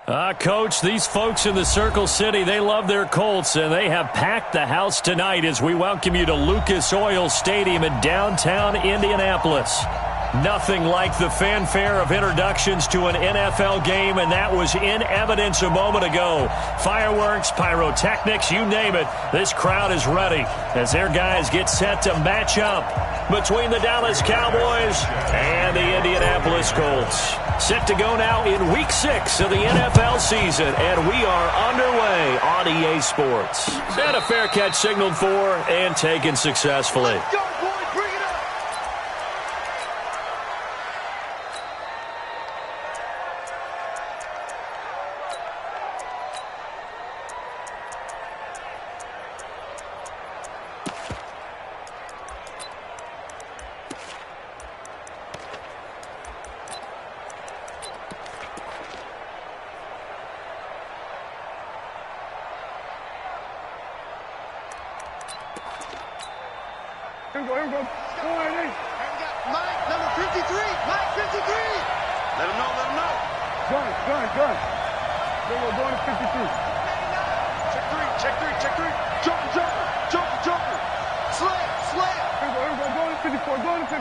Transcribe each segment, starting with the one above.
Coach, these folks in the Circle City, they love their Colts, and they have packed the house tonight as we welcome you to Lucas Oil Stadium in downtown Indianapolis. Nothing like the fanfare of introductions to an NFL game, and that was in evidence a moment ago. Fireworks, pyrotechnics, you name it, this crowd is ready as their guys get set to match up between the Dallas Cowboys and the Indianapolis Colts. Set to go now in Week 6 of the NFL season, and we are underway on EA Sports. And a fair catch signaled for and taken successfully. Here we go. Go ahead, Nate. Mike, number 53. Mike, 53. Let him know. Gun. There we go, going to 53. Check three. Jumper. Slam. Here we go, going to 54. 26.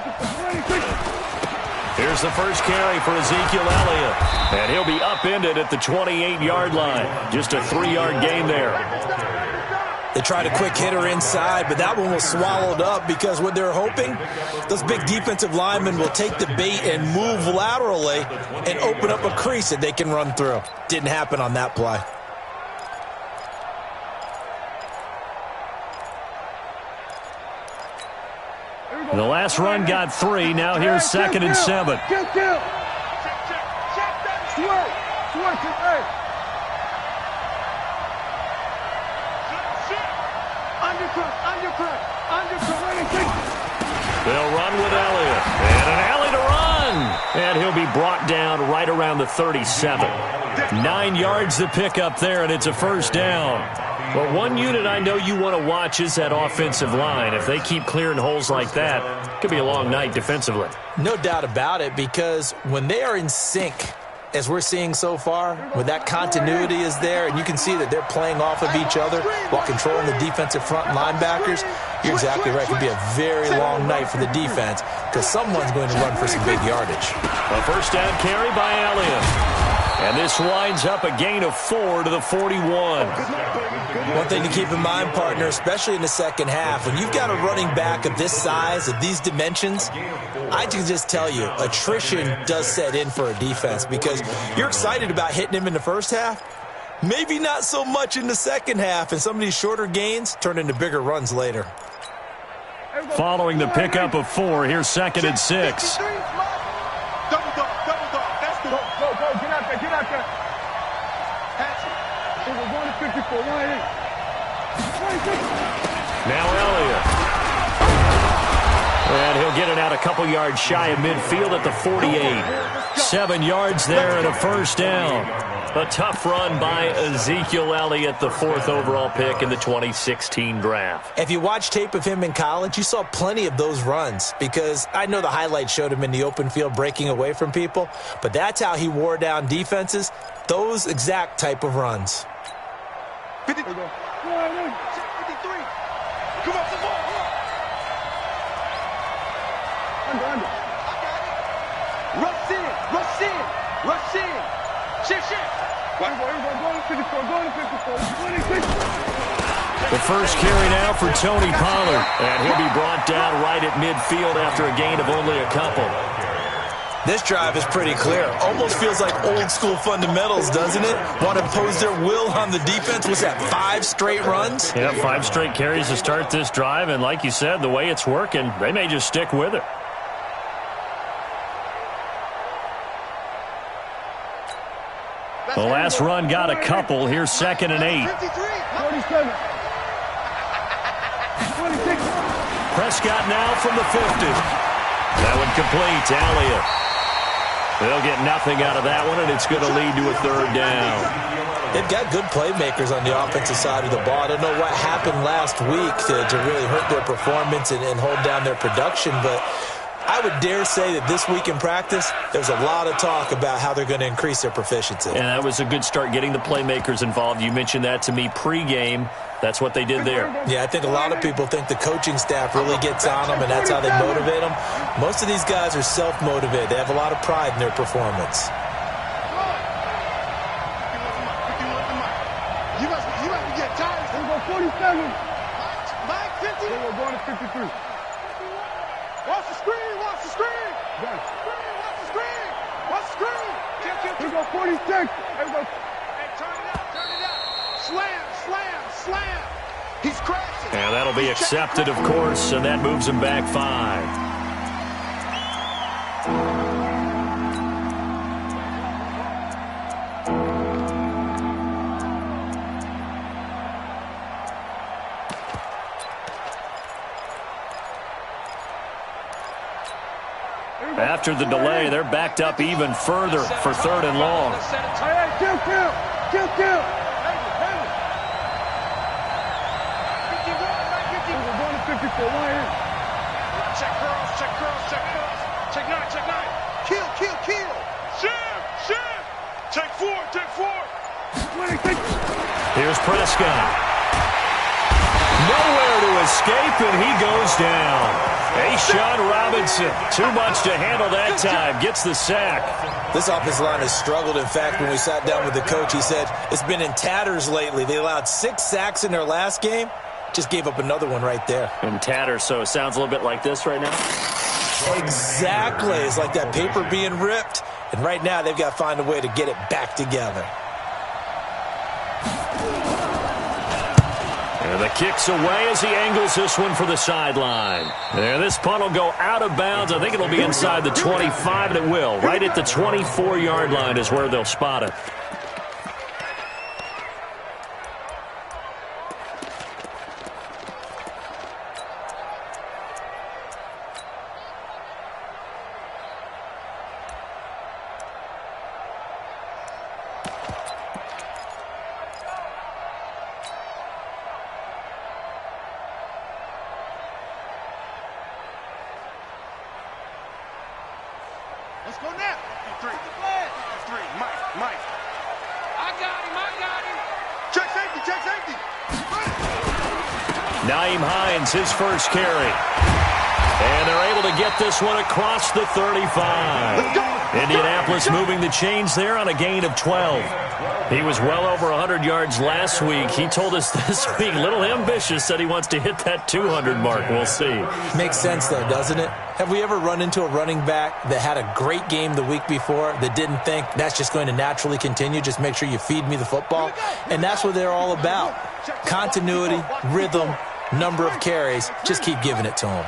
Here's the first carry for Ezekiel Elliott, and he'll be upended at the 28-yard line. Just a 3-yard gain there. They tried a quick hitter inside, but that one was swallowed up because what they're hoping, those big defensive linemen will take the bait and move laterally and open up a crease that they can run through. Didn't happen on that play. The last run got 3. Now here's 2nd and 7. Check. Switch. Hey. Undercut. They'll run with Elliott. And an alley to run. And he'll be brought down right around the 37. 9 yards to pick up there, and it's a first down. Well, one unit I know you want to watch is that offensive line. If they keep clearing holes like that, it could be a long night defensively. No doubt about it, because when they are in sync, as we're seeing so far, when that continuity is there, and you can see that they're playing off of each other while controlling the defensive front linebackers, you're exactly right. It could be a very long night for the defense because someone's going to run for some big yardage. A first down carry by Elliott. And this winds up a gain of 4 to the 41. One thing to keep in mind, partner, especially in the second half, when you've got a running back of this size, of these dimensions, I can just tell you, attrition does set in for a defense because you're excited about hitting him in the first half. Maybe not so much in the second half, and some of these shorter gains turn into bigger runs later. Following the pickup of 4, here's 2nd and 6. Get out there. We're going to 54. 1-8. Now Elliott. And he'll get it out a couple yards shy of midfield at the 48. 7 yards there and a first down. A tough run by Ezekiel Elliott, the 4th overall pick in the 2016 draft. If you watch tape of him in college, you saw plenty of those runs because I know the highlights showed him in the open field breaking away from people, but that's how he wore down defenses, those exact type of runs. 53. Come on, come on. Under. Rush in. Shift. Going to 54. 26. The first carry now for Tony Pollard. And he'll be brought down right at midfield after a gain of only a couple. This drive is pretty clear. Almost feels like old school fundamentals, doesn't it? Want to impose their will on the defense. Was that 5 straight runs? Yeah, 5 straight carries to start this drive. And like you said, the way it's working, they may just stick with it. The last run got a couple. Here's 2nd and 8. 47. 26. Prescott now from the 50. That one complete to Elliott. They'll get nothing out of that one, and it's going to lead to a 3rd down. They've got good playmakers on the offensive side of the ball. I don't know what happened last week to really hurt their performance and hold down their production, but I would dare say that this week in practice, there's a lot of talk about how they're going to increase their proficiency. And that was a good start, getting the playmakers involved. You mentioned that to me pregame. That's what they did there. Yeah, I think a lot of people think the coaching staff really gets on them, and that's how they motivate them. Most of these guys are self-motivated. They have a lot of pride in their performance. You must be getting tired. Here we go, 47. Mike, 50. We're going to 53. Watch the screen. Watch the screen. Done. Watch the screen. Watch the screen. Here we go, 46. Here we go. Hey, turn it out. Turn it out. Slam, slam, slam. He's crashing. And that'll be accepted, of course, and that moves him back 5. After the delay, they're backed up even further for 3rd and long. Hey, kill. We're going to 54. One in. Check curls. Check 9. Kill. Sham. Take 4. 26. Here's Prescott. Nowhere to escape, and he goes down. Sean Robinson, too much to handle that time, gets the sack. This offensive line has struggled. In fact, when we sat down with the coach, he said it's been in tatters lately. They allowed 6 sacks in their last game. Just gave up another one right there. In tatters, so it sounds a little bit like this right now? Exactly. It's like that paper being ripped. And right now, they've got to find a way to get it back together. And the kick's away as he angles this one for the sideline. And this punt will go out of bounds. I think it'll be inside the 25, and it will. Right at the 24-yard line is where they'll spot it. Let's go now. 53. Mike. I got him. Check safety. Naeem Hines, his first carry. And they're able to get this one across the 35. Indianapolis moving the chains there on a gain of 12. He was well over 100 yards last week. He told us this week, little ambitious, said he wants to hit that 200 mark. We'll see. Makes sense, though, doesn't it? Have we ever run into a running back that had a great game the week before that didn't think that's just going to naturally continue? Just make sure you feed me the football. And that's what they're all about. Continuity, rhythm, number of carries. Just keep giving it to them.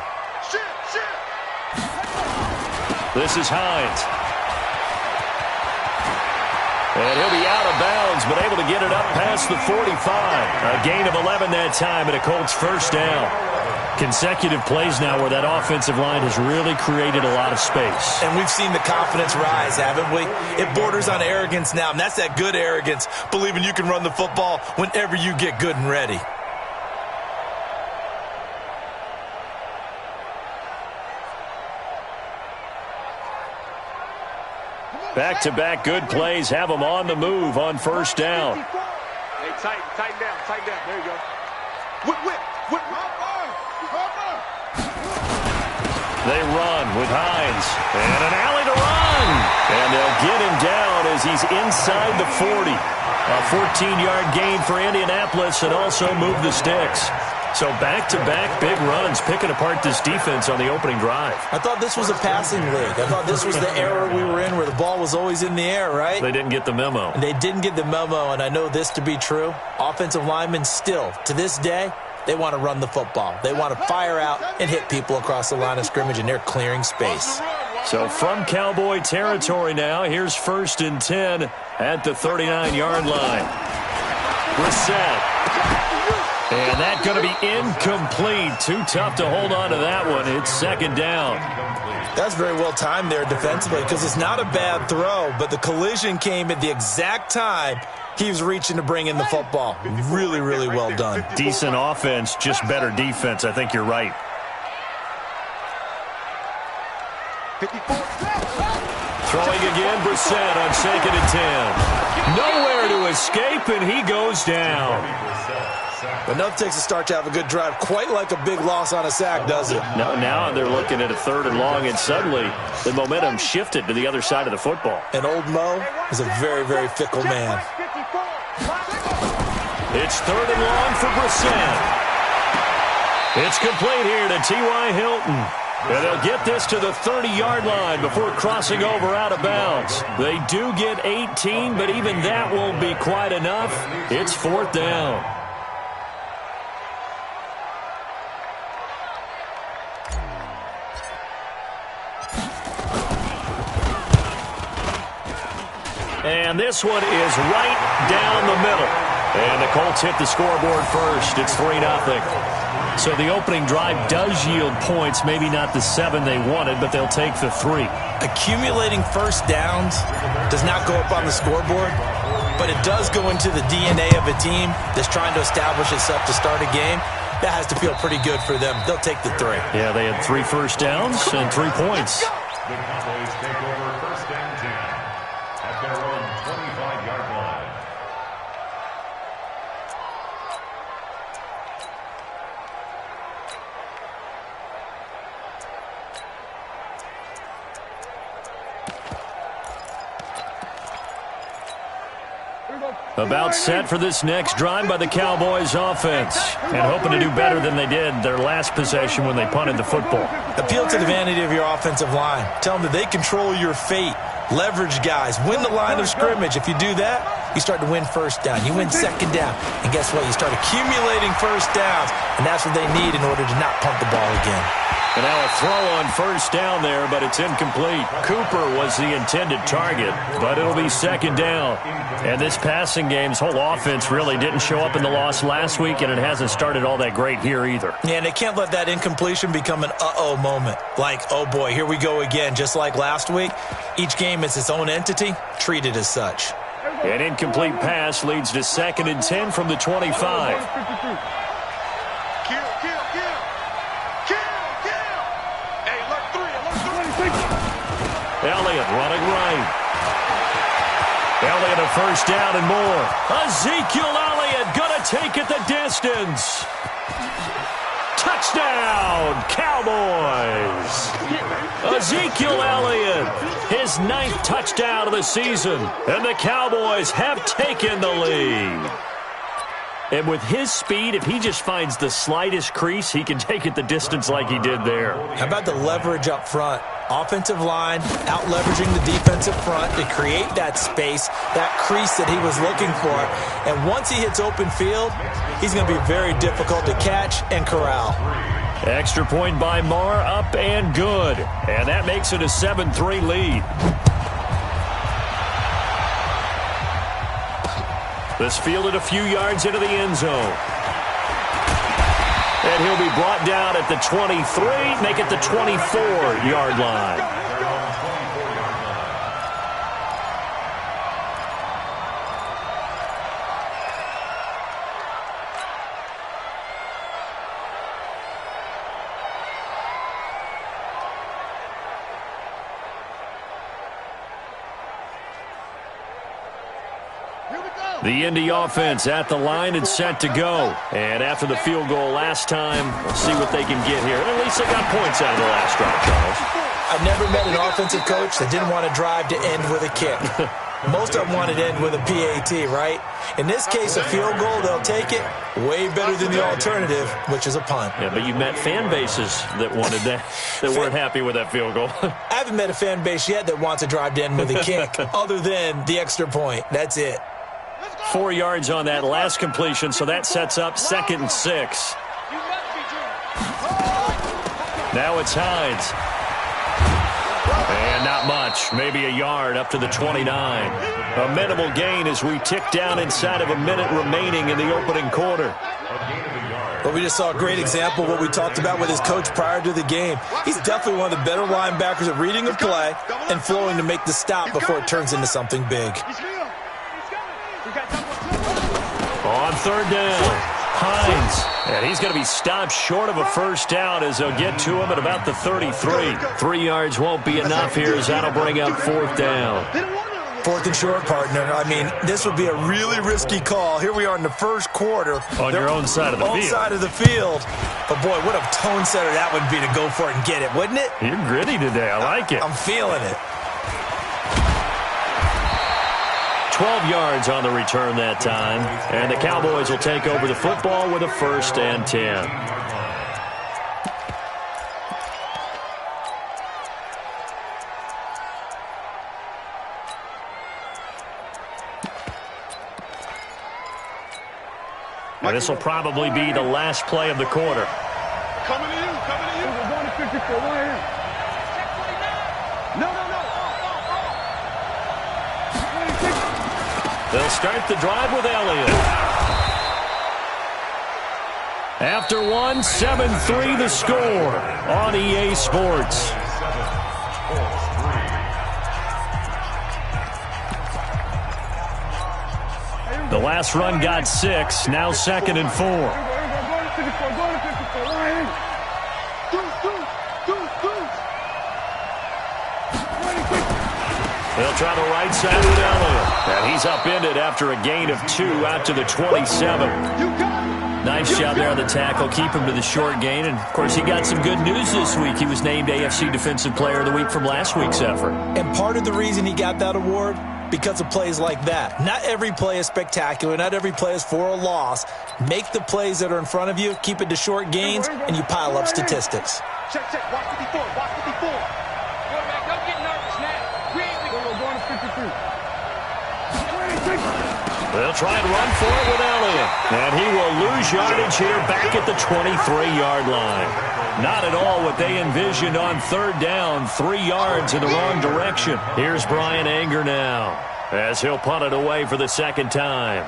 This is Hines. And he'll be out of bounds, but able to get it up past the 45. A gain of 11 that time, and a Colts first down. Consecutive plays now where that offensive line has really created a lot of space. And we've seen the confidence rise, haven't we? It borders on arrogance now, and that's that good arrogance, believing you can run the football whenever you get good and ready. Back-to-back good plays have them on the move on first down. Hey, tighten down. There you go. Whip. They run with Hines. And an alley to run. And they'll get him down as he's inside the 40. A 14-yard gain for Indianapolis and also move the sticks. So back-to-back big runs, picking apart this defense on the opening drive. I thought this was a passing league. I thought this was the era we were in where the ball was always in the air, right? They didn't get the memo. And they didn't get the memo, and I know this to be true. Offensive linemen still, to this day, they want to run the football. They want to fire out and hit people across the line of scrimmage, and they're clearing space. So from Cowboy territory now, here's 1st and 10 at the 39-yard line. Brissett. And that's going to be incomplete. Too tough to hold on to that one. It's 2nd down. That's very well timed there defensively because it's not a bad throw, but the collision came at the exact time he was reaching to bring in the football. Really, really well done. Decent offense, just better defense. I think you're right. 54. Throwing again, Brissett on 2nd and 10. Nowhere to escape, and he goes down. But nothing takes a start to have a good drive, quite like a big loss on a sack, does it? Now they're looking at a 3rd and long, and suddenly the momentum shifted to the other side of the football. And old Mo is a very, very fickle man. It's 3rd and long for Brissett. It's complete here to T.Y. Hilton. And they'll get this to the 30-yard line before crossing over out of bounds. They do get 18, but even that won't be quite enough. It's 4th down. And this one is right down the middle. And the Colts hit the scoreboard first. It's 3-0. So the opening drive does yield points, maybe not the 7 they wanted, but they'll take the 3. Accumulating first downs does not go up on the scoreboard, but it does go into the DNA of a team that's trying to establish itself to start a game. That has to feel pretty good for them. They'll take the 3. Yeah, they had 3 first downs and 3 points. The Cowboys take over 1st and 10 at their own 25-yard line. About set for this next drive by the Cowboys offense, and hoping to do better than they did their last possession when they punted the football. Appeal to the vanity of your offensive line. Tell them that they control your fate. Leverage guys. Win the line of scrimmage. If you do that, you start to win first down. You win 2nd down. And guess what? You start accumulating first downs, and that's what they need in order to not punt the ball again. And now a throw on 1st down there, but it's incomplete. Cooper was the intended target, but it'll be 2nd down. And this passing game's whole offense really didn't show up in the loss last week, and it hasn't started all that great here either. Yeah, and they can't let that incompletion become an uh-oh moment. Like, oh boy, here we go again, just like last week. Each game is its own entity, treat it as such. An incomplete pass leads to 2nd and 10 from the 25. Elliott running right. Elliott a 1st down and more. Ezekiel Elliott going to take it the distance. Touchdown, Cowboys. Ezekiel Elliott, his 9th touchdown of the season. And the Cowboys have taken the lead. And with his speed, if he just finds the slightest crease, he can take it the distance like he did there. How about the leverage up front? Offensive line out-leveraging the defensive front to create that space, that crease that he was looking for. And once he hits open field, he's going to be very difficult to catch and corral. Extra point by Marr, up and good. And that makes it a 7-3 lead. This fielded a few yards into the end zone. And he'll be brought down at the 23, make it the 24-yard line. The Indy offense at the line and set to go. And after the field goal last time, we'll see what they can get here. And at least they got points out of the last drive, Charles. I've never met an offensive coach that didn't want to drive to end with a kick. Most of them wanted to end with a PAT, right? In this case, a field goal, they'll take it. Way better than the alternative, which is a punt. Yeah, but you met fan bases that wanted that, that weren't happy with that field goal. I haven't met a fan base yet that wants to drive to end with a kick, other than the extra point. That's it. 4 yards on that last completion, so that sets up 2nd and 6. Now it's Hines. And not much, maybe a yard up to the 29. A minimal gain as we tick down inside of a minute remaining in the opening quarter. Well, we just saw a great example of what we talked about with his coach prior to the game. He's definitely one of the better linebackers at reading a play and flowing to make the stop before it turns into something big. On 3rd down. Hines. And he's going to be stopped short of a first down as they'll get to him at about the 33. 3 yards won't be enough here as that'll bring up fourth down. 4th and short, partner. I mean, this would be a really risky call. Here we are in the first quarter. On your own side of the field. Own side of the field. But, boy, what a tone setter that would be to go for it and get it, wouldn't it? You're gritty today. I like it. I'm feeling it. 12 yards on the return that time. And the Cowboys will take over the football with a 1st and 10. And this will probably be the last play of the quarter. Coming to you, coming to you. We're going to 54. Right here. No. They'll start the drive with Elliott. After one, 7-3 the score on EA Sports. The last run got 6, now 2nd and 4. They'll try the right side with Elliott. And he's upended after a gain of 2 out to the 27. Nice job there on the tackle. Keep him to the short gain. And, of course, he got some good news this week. He was named AFC Defensive Player of the Week from last week's effort. And part of the reason he got that award, because of plays like that. Not every play is spectacular. Not every play is for a loss. Make the plays that are in front of you, keep it to short gains, and you pile up statistics. Check. Watch the before. Quarterback, don't get nervous now. We're going to 52. They'll try and run for it with Elliott. And he will lose yardage here back at the 23-yard line. Not at all what they envisioned on 3rd down. 3 yards in the wrong direction. Here's Brian Anger now as he'll punt it away for the 2nd time.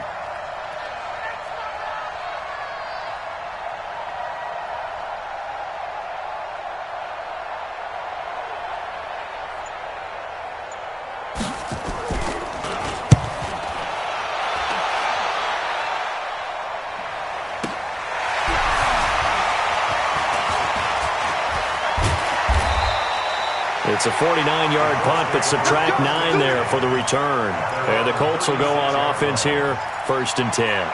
It's a 49-yard punt, but subtract 9 there for the return. And the Colts will go on offense here, 1st and 10.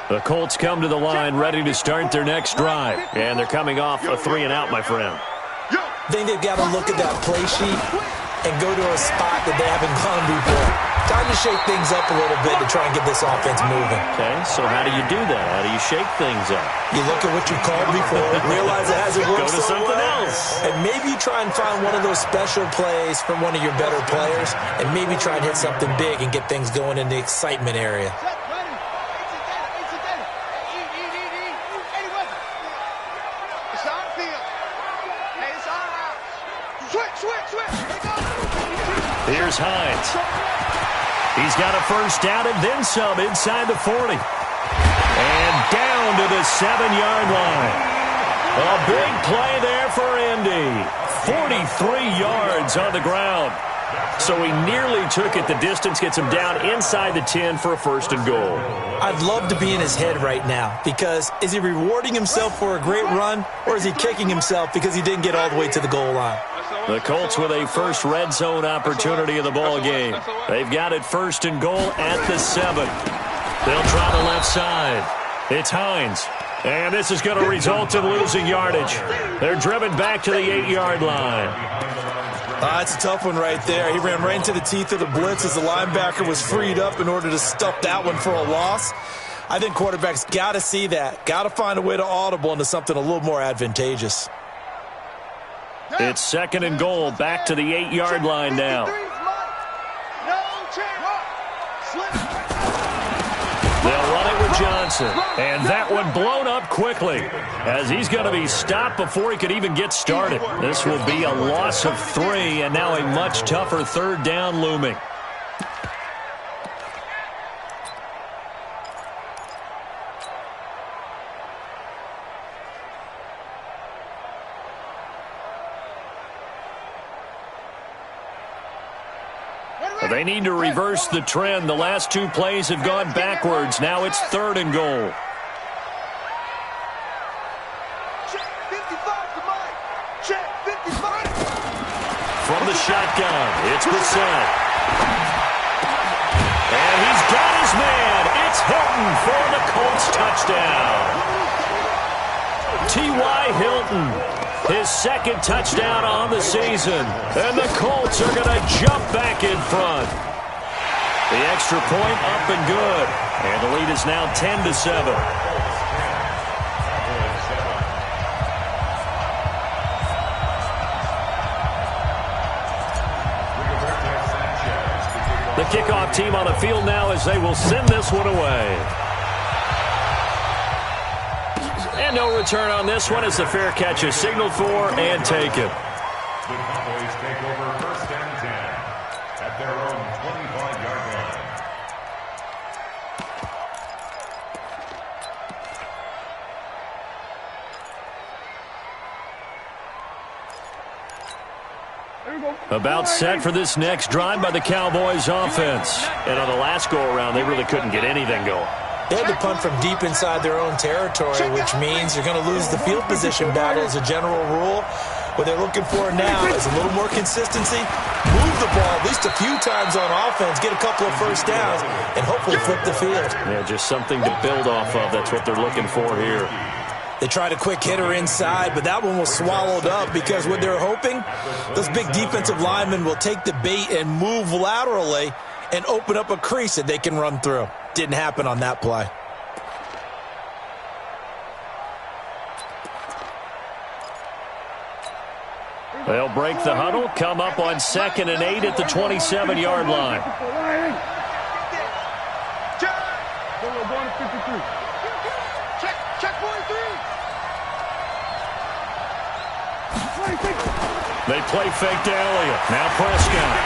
The Colts come to the line ready to start their next drive. And they're coming off a 3-and-out, my friend. I think they've got to look at that play sheet and go to a spot that they haven't gone before. Time to shake things up a little bit to try and get this offense moving. Okay, so how do you do that? How do you shake things up? You look at what you called before, realize it hasn't worked Go to so something well, else. and maybe you try and find one of those special plays from one of your better players, and maybe try and hit something big and get things going in the excitement area. Here's Hines. He's got a first down and then some inside the 40. And down to the 7-yard line. A big play there for Indy. 43 yards on the ground. So he nearly took it the distance, gets him down inside the 10 for a 1st and goal. I'd love to be in his head right now, because is he rewarding himself for a great run, or is he kicking himself because he didn't get all the way to the goal line? The Colts with a first red zone opportunity of the ball game. They've got it 1st and goal at the 7. They'll try the left side. It's Hines. And this is going to result in losing yardage. They're driven back to the 8-yard line. That's a tough one right there. He ran right into the teeth of the blitz as the linebacker was freed up in order to stuff that one for a loss. I think quarterbacks got to see that. Got to find a way to audible into something a little more advantageous. It's 2nd and goal, back to the 8-yard line now. They'll run it with Johnson. Johnson. And that one blown up quickly as he's going to be stopped before he could even get started. This will be a loss of 3, and now a much tougher 3rd down looming. They need to reverse the trend. The last 2 plays have gone backwards. Now it's 3rd and goal. Check 55 to Mike. Check 55. From the shotgun, it's Brissett. And he's got his man. It's Hilton for the Colts touchdown. T.Y. Hilton. His 2nd touchdown on the season. And the Colts are going to jump back in front. The extra point up and good. And the lead is now 10-7. The kickoff team on the field now as they will send this one away. And no return on this one as the fair catch is signaled for and taken. The Cowboys take over 1st and 10 at their own 25-yard line. About set for this next drive by the Cowboys offense. And on the last go-around, they really couldn't get anything going. They had to punt from deep inside their own territory, which means you're going to lose the field position battle as a general rule. What they're looking for now is a little more consistency, move the ball at least a few times on offense, get a couple of 1st downs, and hopefully flip the field. Yeah, just something to build off of. That's what they're looking for here. They tried a quick hitter inside, but that one was swallowed up because what they're hoping, those big defensive linemen will take the bait and move laterally and open up a crease that they can run through. Didn't happen on that play. They'll break the huddle, come up on 2nd and 8 at the 27-yard line. Check 43. They play fake to Elliott. Now Prescott.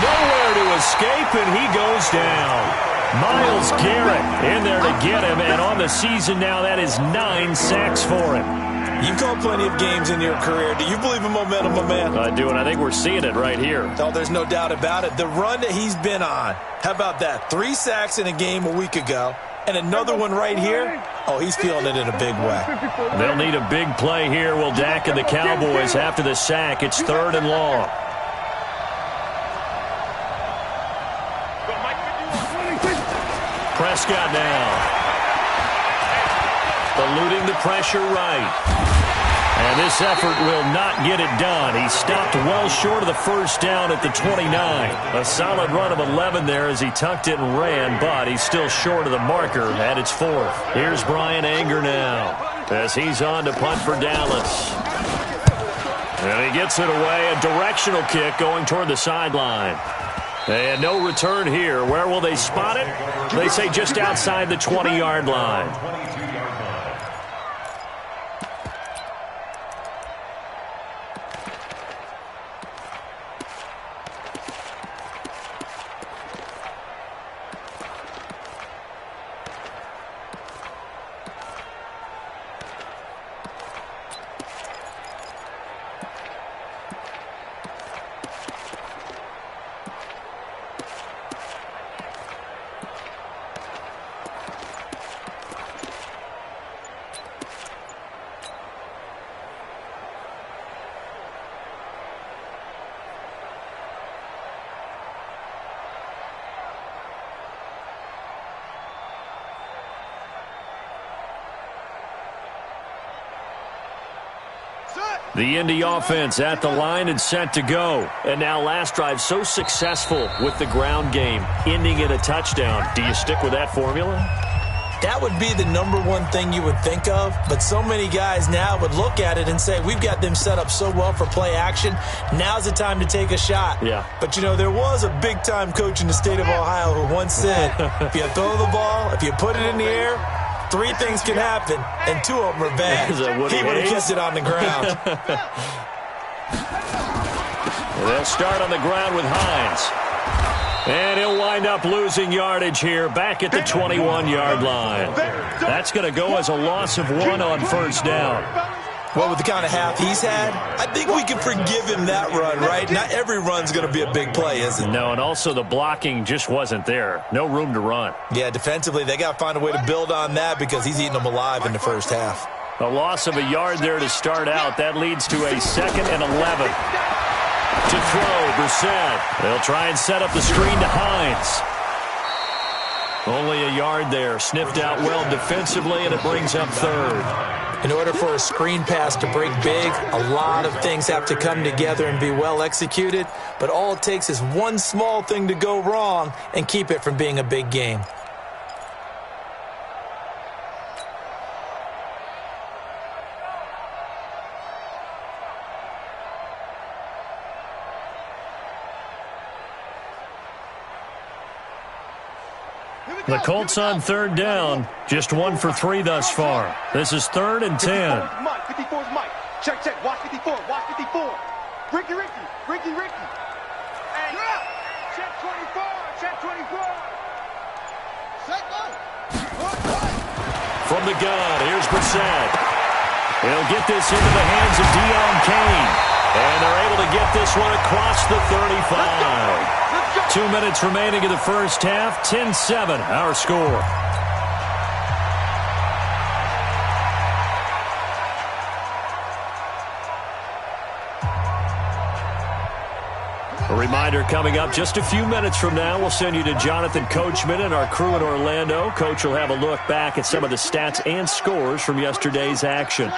Nowhere to escape, and he goes down. Myles Garrett in there to get him, and on the season now, that is 9 sacks for him. You've called plenty of games in your career. Do you believe in momentum, my man? I do, and I think we're seeing it right here. Oh, there's no doubt about it. The run that he's been on, how about that? 3 sacks in a game a week ago, and another one right here. Oh, he's feeling it in a big way. They'll need a big play here. Will Dak and the Cowboys after the sack. It's 3rd and long. Prescott now. Eluding the pressure right. And this effort will not get it done. He stopped well short of the 1st down at the 29. A solid run of 11 there as he tucked it and ran, but he's still short of the marker at its 4th. Here's Brian Anger now as he's on to punt for Dallas. And he gets it away. A directional kick going toward the sideline. And no return here. Where will they spot it? They say just outside the 20-yard line. The Indy offense at the line and set to go. And now last drive so successful with the ground game, ending in a touchdown. Do you stick with that formula? That would be the #1 thing you would think of, but so many guys now would look at it and say, we've got them set up so well for play action, now's the time to take a shot. Yeah. But, you know, there was a big-time coach in the state of Ohio who once said, if you throw the ball, if you put it in the air, three things can happen, and two of them are bad. He would have kept it on the ground. They'll start on the ground with Hines. And he'll wind up losing yardage here back at the 21-yard line. That's going to go as a loss of 1 on first down. Well, with the kind of half he's had, I think we can forgive him that run, right? Not every run's going to be a big play, is it? No, and also the blocking just wasn't there. No room to run. Yeah, defensively, they got to find a way to build on that because he's eating them alive in the first half. A loss of a yard there to start out. That leads to a 2nd and 11. To throw, Brissett. They'll try and set up the screen to Hines. Only a yard there. Sniffed out well defensively, and it brings up 3rd. In order for a screen pass to break big, a lot of things have to come together and be well executed, but all it takes is one small thing to go wrong and keep it from being a big game. The Colts on 3rd down. Just 1 for 3 thus far. This is 3rd and 10. 54 is Mike. Check, check. Watch 54. Watch 54. Ricky. Hey, check 24. Check 24. From the gun, here's Brissett. He'll get this into the hands of Deon Cain. And they're able to get this one across the 35. 2 minutes remaining in the first half. 10-7, our score. A reminder coming up just a few minutes from now. We'll send you to Jonathan Coachman and our crew in Orlando. Coach will have a look back at some of the stats and scores from yesterday's action.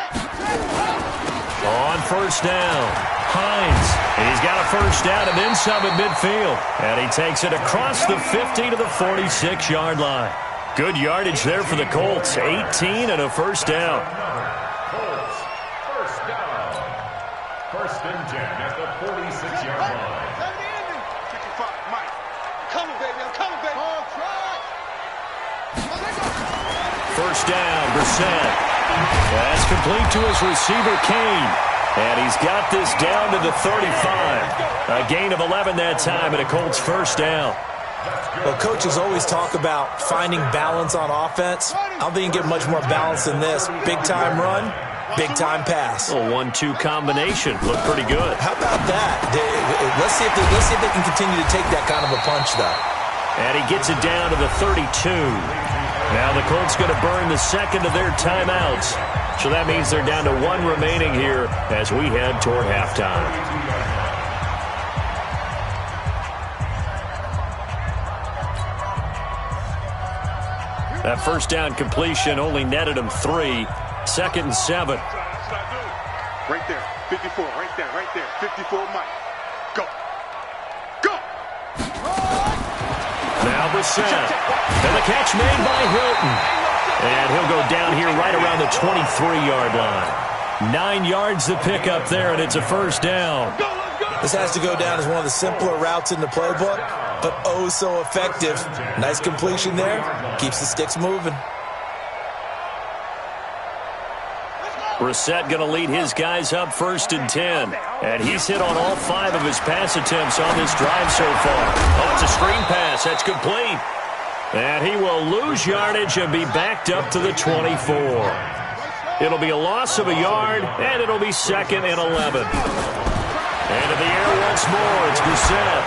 On first down, Hines. He's got a first down and then some at midfield. And he takes it across the 50 to the 46-yard line. Good yardage there for the Colts. 18 and a first down. Colts, first down. 1st and 10 at the 46-yard line. 55, Mike. I'm coming, baby. First down, Brissett. That's complete to his receiver, Cain. And he's got this down to the 35. A gain of 11 that time and a Colts first down. Well, coaches always talk about finding balance on offense. I don't think you can get much more balance than this. Big-time run, big-time pass. A 1-2 combination. Looked pretty good. How about that? Let's see if they can continue to take that kind of a punch, though. And he gets it down to the 32. Now the Colts going to burn the second of their timeouts. So that means they're down to 1 remaining here as we head toward halftime. That first down completion only netted him 3. 2nd and 7. Right there. 54. Right there. 54, Mike. Go. Now Brissett. And the catch made by Hilton. And he'll go down here right around the 23-yard line. 9 yards to pick up there, and it's a first down. This has to go down as one of the simpler routes in the playbook, but oh so effective. Nice completion there. Keeps the sticks moving. Brissett going to lead his guys up 1st and 10. And he's hit on all 5 of his pass attempts on this drive so far. Oh, it's a screen pass. That's complete. And he will lose yardage and be backed up to the 24. It'll be a loss of a yard, and it'll be 2nd and 11. And in the air once more, it's Brissett.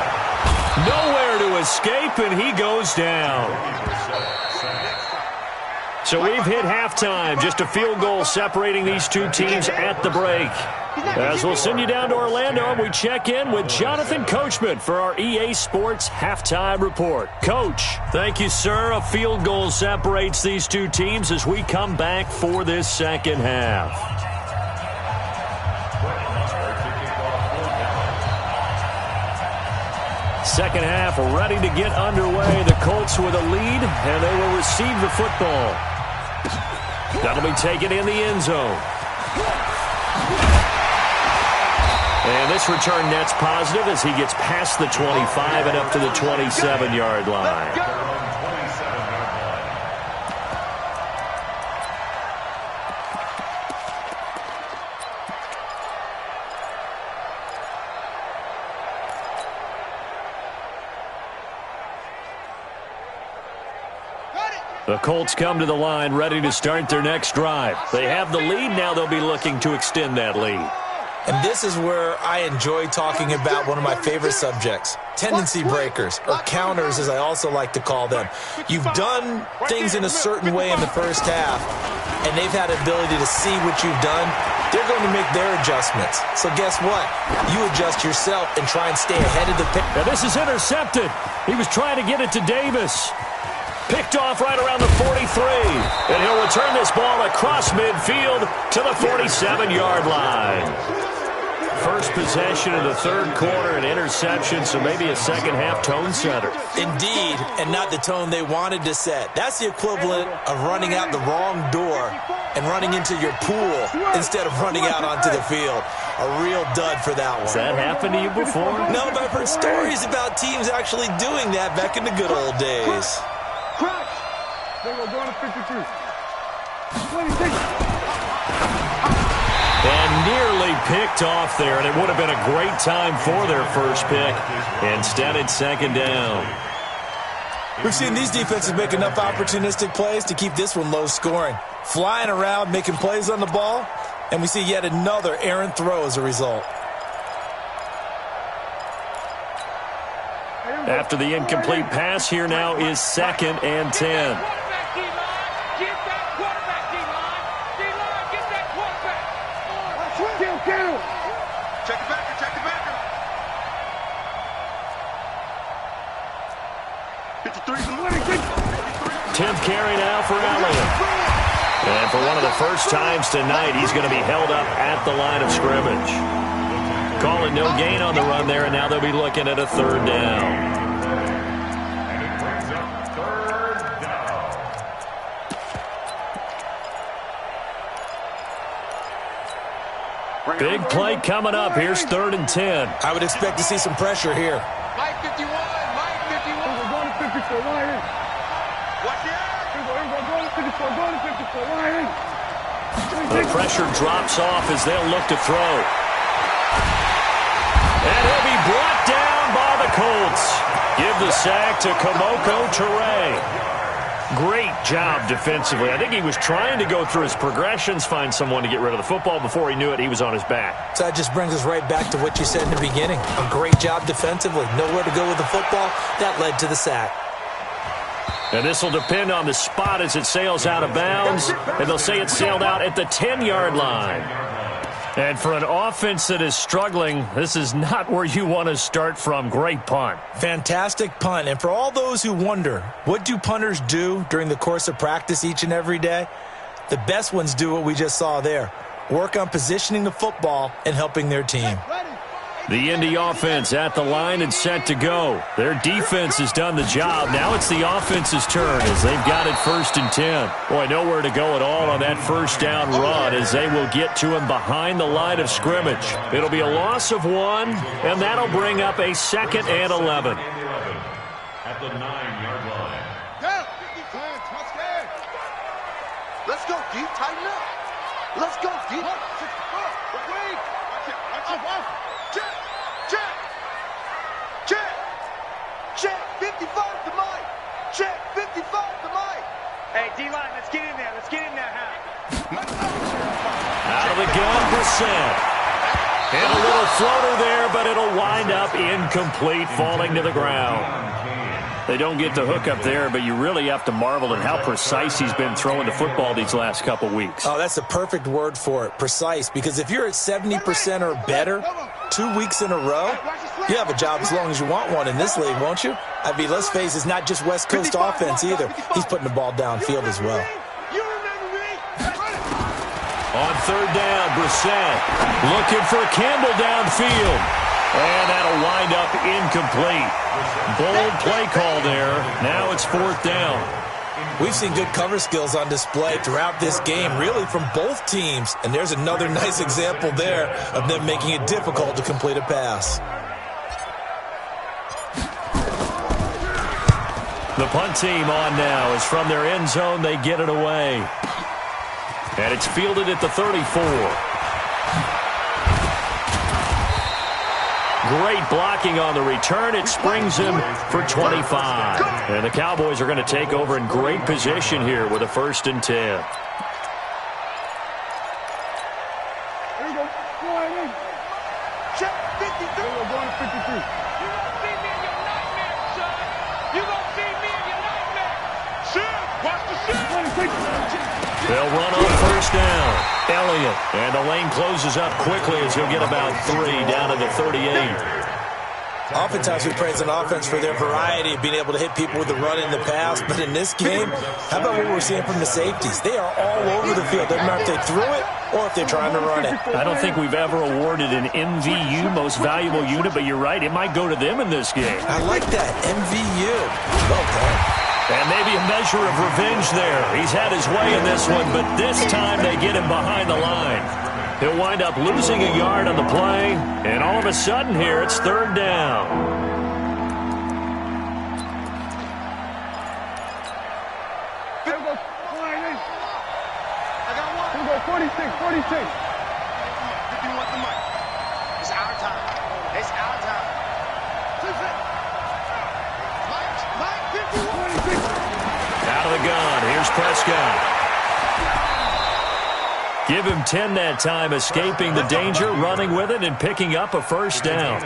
Nowhere to escape, and he goes down. So we've hit halftime. Just a field goal separating these two teams at the break. As we'll send you down to Orlando, and we check in with Jonathan Coachman for our EA Sports Halftime Report. Coach, thank you, sir. A field goal separates these two teams as we come back for this second half. Second half ready to get underway. The Colts with a lead, and they will receive the football. That'll be taken in the end zone. And this return net's positive as he gets past the 25 and up to the 27-yard line. The Colts come to the line ready to start their next drive. They have the lead. Now they'll be looking to extend that lead. And this is where I enjoy talking about one of my favorite subjects, tendency breakers, or counters as I also like to call them. You've done things in a certain way in the first half, and they've had the ability to see what you've done. They're going to make their adjustments. So guess what? You adjust yourself and try and stay ahead of the pick. Now this is intercepted. He was trying to get it to Davis. Picked off right around the 43. And he'll return this ball across midfield to the 47-yard line. First possession of the third quarter, an interception, so maybe a second-half tone setter. Indeed, and not the tone they wanted to set. That's the equivalent of running out the wrong door and running into your pool instead of running out onto the field. A real dud for that one. Has that happened to you before? No, but I've heard stories about teams actually doing that back in the good old days. Crouch. They will go to 53. 26. And nearly picked off there, and it would have been a great time for their first pick. Instead, it's second down. We've seen these defenses make enough opportunistic plays to keep this one low scoring. Flying around, making plays on the ball, and we see yet another errant throw as a result. After the incomplete pass, here now is 2nd and 10. Check the backer, check the backer. 10th carry now for Elliott. And for one of the first times tonight, he's going to be held up at the line of scrimmage. Calling no gain on the run there, and now they'll be looking at a third down. And it brings up third down. Big play coming up. Here's 3rd and 10. I would expect to see some pressure here. Mike 51, Mike 51. We're going to 54, line in. Watch it. We're going to 54, going to 54, line in. The pressure drops off as they'll look to throw. And he'll be brought down by the Colts. Give the sack to Komoko Toure. Great job defensively. I think he was trying to go through his progressions, find someone to get rid of the football. Before he knew it, he was on his back. So that just brings us right back to what you said in the beginning. A great job defensively. Nowhere to go with the football. That led to the sack. And this will depend on the spot as it sails out of bounds. And they'll say it sailed out at the 10-yard line. And for an offense that is struggling, this is not where you want to start from. Great punt. Fantastic punt. And for all those who wonder, what do punters do during the course of practice each and every day? The best ones do what we just saw there. Work on positioning the football and helping their team. The Indy offense at the line and set to go. Their defense has done the job. Now it's the offense's turn as they've got it 1st and 10. Boy, nowhere to go at all on that first down run as they will get to him behind the line of scrimmage. It'll be a loss of 1, and that'll bring up a 2nd and 11. At the 9-yard line. Go. Let's go, D. Tighten up. Let's go, D. Wait. Check. Check. Check. Check. 55 to Mike. Check. 55 to Mike. Hey, D-line, let's get in there. Let's get in there, Out of the gun, Brissett. And a little floater there, but it'll wind up incomplete, falling to the ground. They don't get the hook up there, but you really have to marvel at how precise he's been throwing the football these last couple weeks. Oh, that's the perfect word for it, precise, because if you're at 70% or better 2 weeks in a row, you have a job as long as you want one in this league, won't you? I mean, let's face it, it's not just West Coast offense either. He's putting the ball downfield as well. On 3rd down, Brissett looking for Campbell downfield. And that'll wind up incomplete. Bold play call there. Now it's 4th down. We've seen good cover skills on display throughout this game, really from both teams. And there's another nice example there of them making it difficult to complete a pass. The punt team on now is from their end zone. They get it away. And it's fielded at the 34. Great blocking on the return. It springs him for 25. And the Cowboys are going to take over in great position here with a 1st and 10. There you go. Flying in. Check 53. There you go, going to 53. You gonna see me in your nightmare, son. You gonna see me in your nightmare. Shit, watch the shit. They'll run on 1st down. Elliott. And the lane closes up quickly as he'll get about 3 down to the 38. Oftentimes we praise an offense for their variety of being able to hit people with the run in the pass. But in this game, how about what we're seeing from the safeties? They are all over the field. Doesn't matter if they threw it or if they're trying to run it. I don't think we've ever awarded an MVU, most valuable unit, but you're right. It might go to them in this game. I like that. MVU. Well done. And maybe a measure of revenge there. He's had his way in this one, but this time they get him behind the line. He'll wind up losing a yard on the play, and all of a sudden here it's 3rd down. There you go. Flying in. I got one. There you go, 46, 46. If you want the mic. It's our time. It's our time. Mike, 51. Out of the gun. Here's Prescott. Give him 10 that time, escaping the danger, running with it, and picking up a 1st down.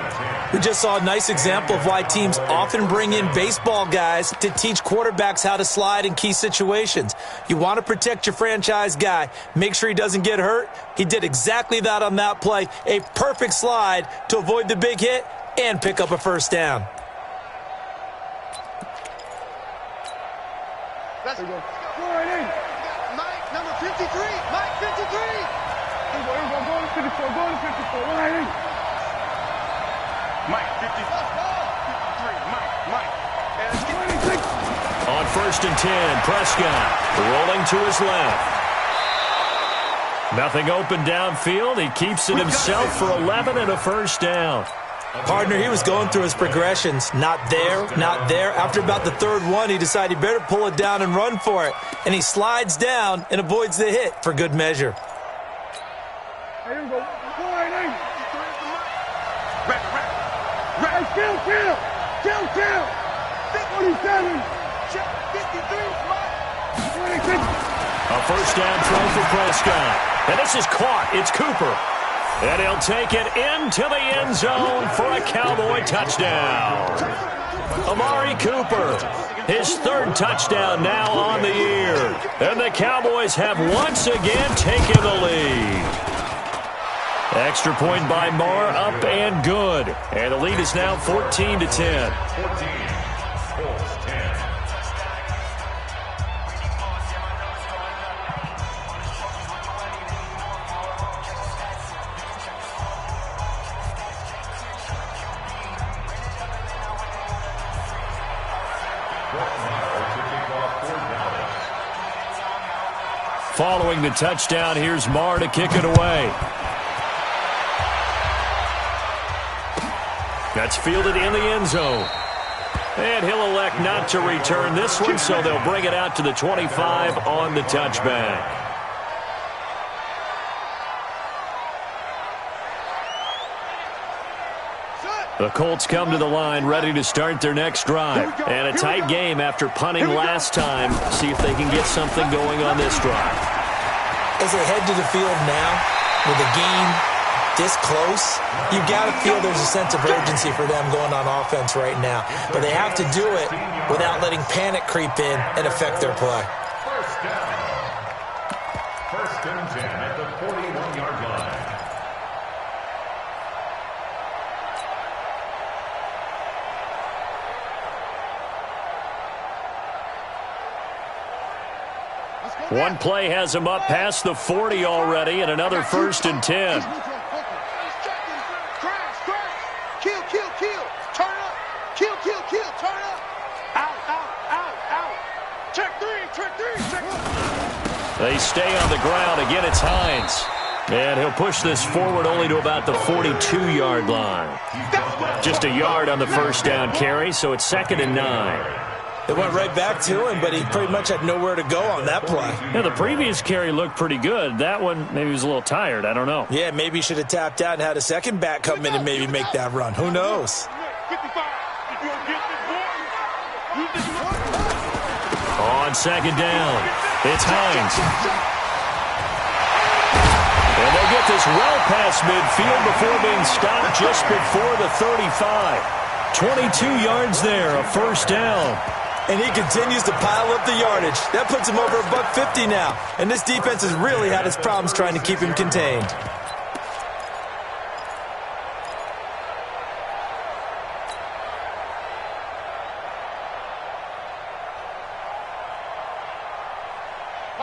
We just saw a nice example of why teams often bring in baseball guys to teach quarterbacks how to slide in key situations. You want to protect your franchise guy. Make sure he doesn't get hurt. He did exactly that on that play. A perfect slide to avoid the big hit and pick up a 1st down. Let's There you go. Flying in. Mike, number 53. Mike, 53. There you go, going to 54, going to 54. Flying in. Mike, 53. Mike. And let's get 26. On 1st and 10, Prescott rolling to his left. Nothing open downfield. He keeps it himself for 11 and a 1st down. Partner, he was going through his progressions. Not there, not there. After about the 3rd one, he decided he better pull it down and run for it. And he slides down and avoids the hit for good measure. There you go. Flying in. Right. Kill. 47. Check 53. Mike. 26. A 1st down throw for Prescott. And this is caught. It's Cooper. And he'll take it into the end zone for a Cowboy touchdown. Amari Cooper, his 3rd touchdown now on the year. And the Cowboys have once again taken the lead. Extra point by Marr, up and good. And the lead is now 14-10. 14. Colts 10. Following the touchdown, here's Marr to kick it away. That's fielded in the end zone. And he'll elect not to return this one, so they'll bring it out to the 25 on the touchback. The Colts come to the line ready to start their next drive. And a tight game after punting last time. See if they can get something going on this drive. As they head to the field now, with the game this close, you've got to feel there's a sense of urgency for them going on offense right now. But they have to do it without letting panic creep in and affect their play. 1st down. 1st and 10 at the 41-yard line. One play has him up past the 40 already, and another 1st and 10. Crash. Kill. Turn up. Kill. Turn up. Out. Check three. They stay on the ground. Again, it's Hines. And he'll push this forward only to about the 42-yard line. Just a yard on the 1st down carry, so it's 2nd and 9. It went right back to him, but he pretty much had nowhere to go on that play. Yeah, the previous carry looked pretty good. That one, maybe he was a little tired. I don't know. Yeah, maybe he should have tapped out and had a second back come in and maybe make that run. Who knows? On second down, it's Hines. And they'll get this well past midfield before being stopped just before the 35. 22 yards there, a first down. And he continues to pile up the yardage. That puts him over $150 now. And this defense has really had its problems trying to keep him contained.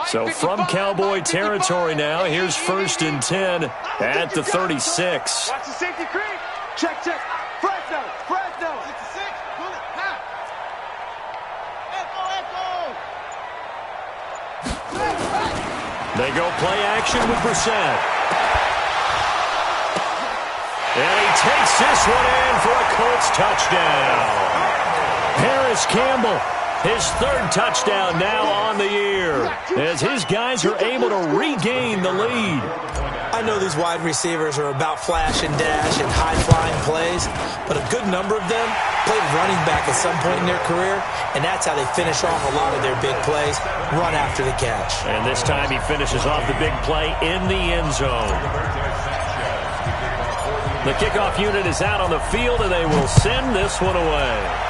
So from Cowboy territory now, here's 1st and 10 at the 36. Watch the safety creep. Check, check. Fresno, Fresno. 66. Pull it. Ha. Echo, echo. They go play action with Brissett. And he takes this one in for a Colts touchdown. Paris Campbell, his 3rd touchdown now on the year, as his guys are able to regain the lead. I know these wide receivers are about flash and dash and high-flying plays, but a good number of them played running back at some point in their career, and that's how they finish off a lot of their big plays, run after the catch. And this time he finishes off the big play in the end zone. The kickoff unit is out on the field, and they will send this one away.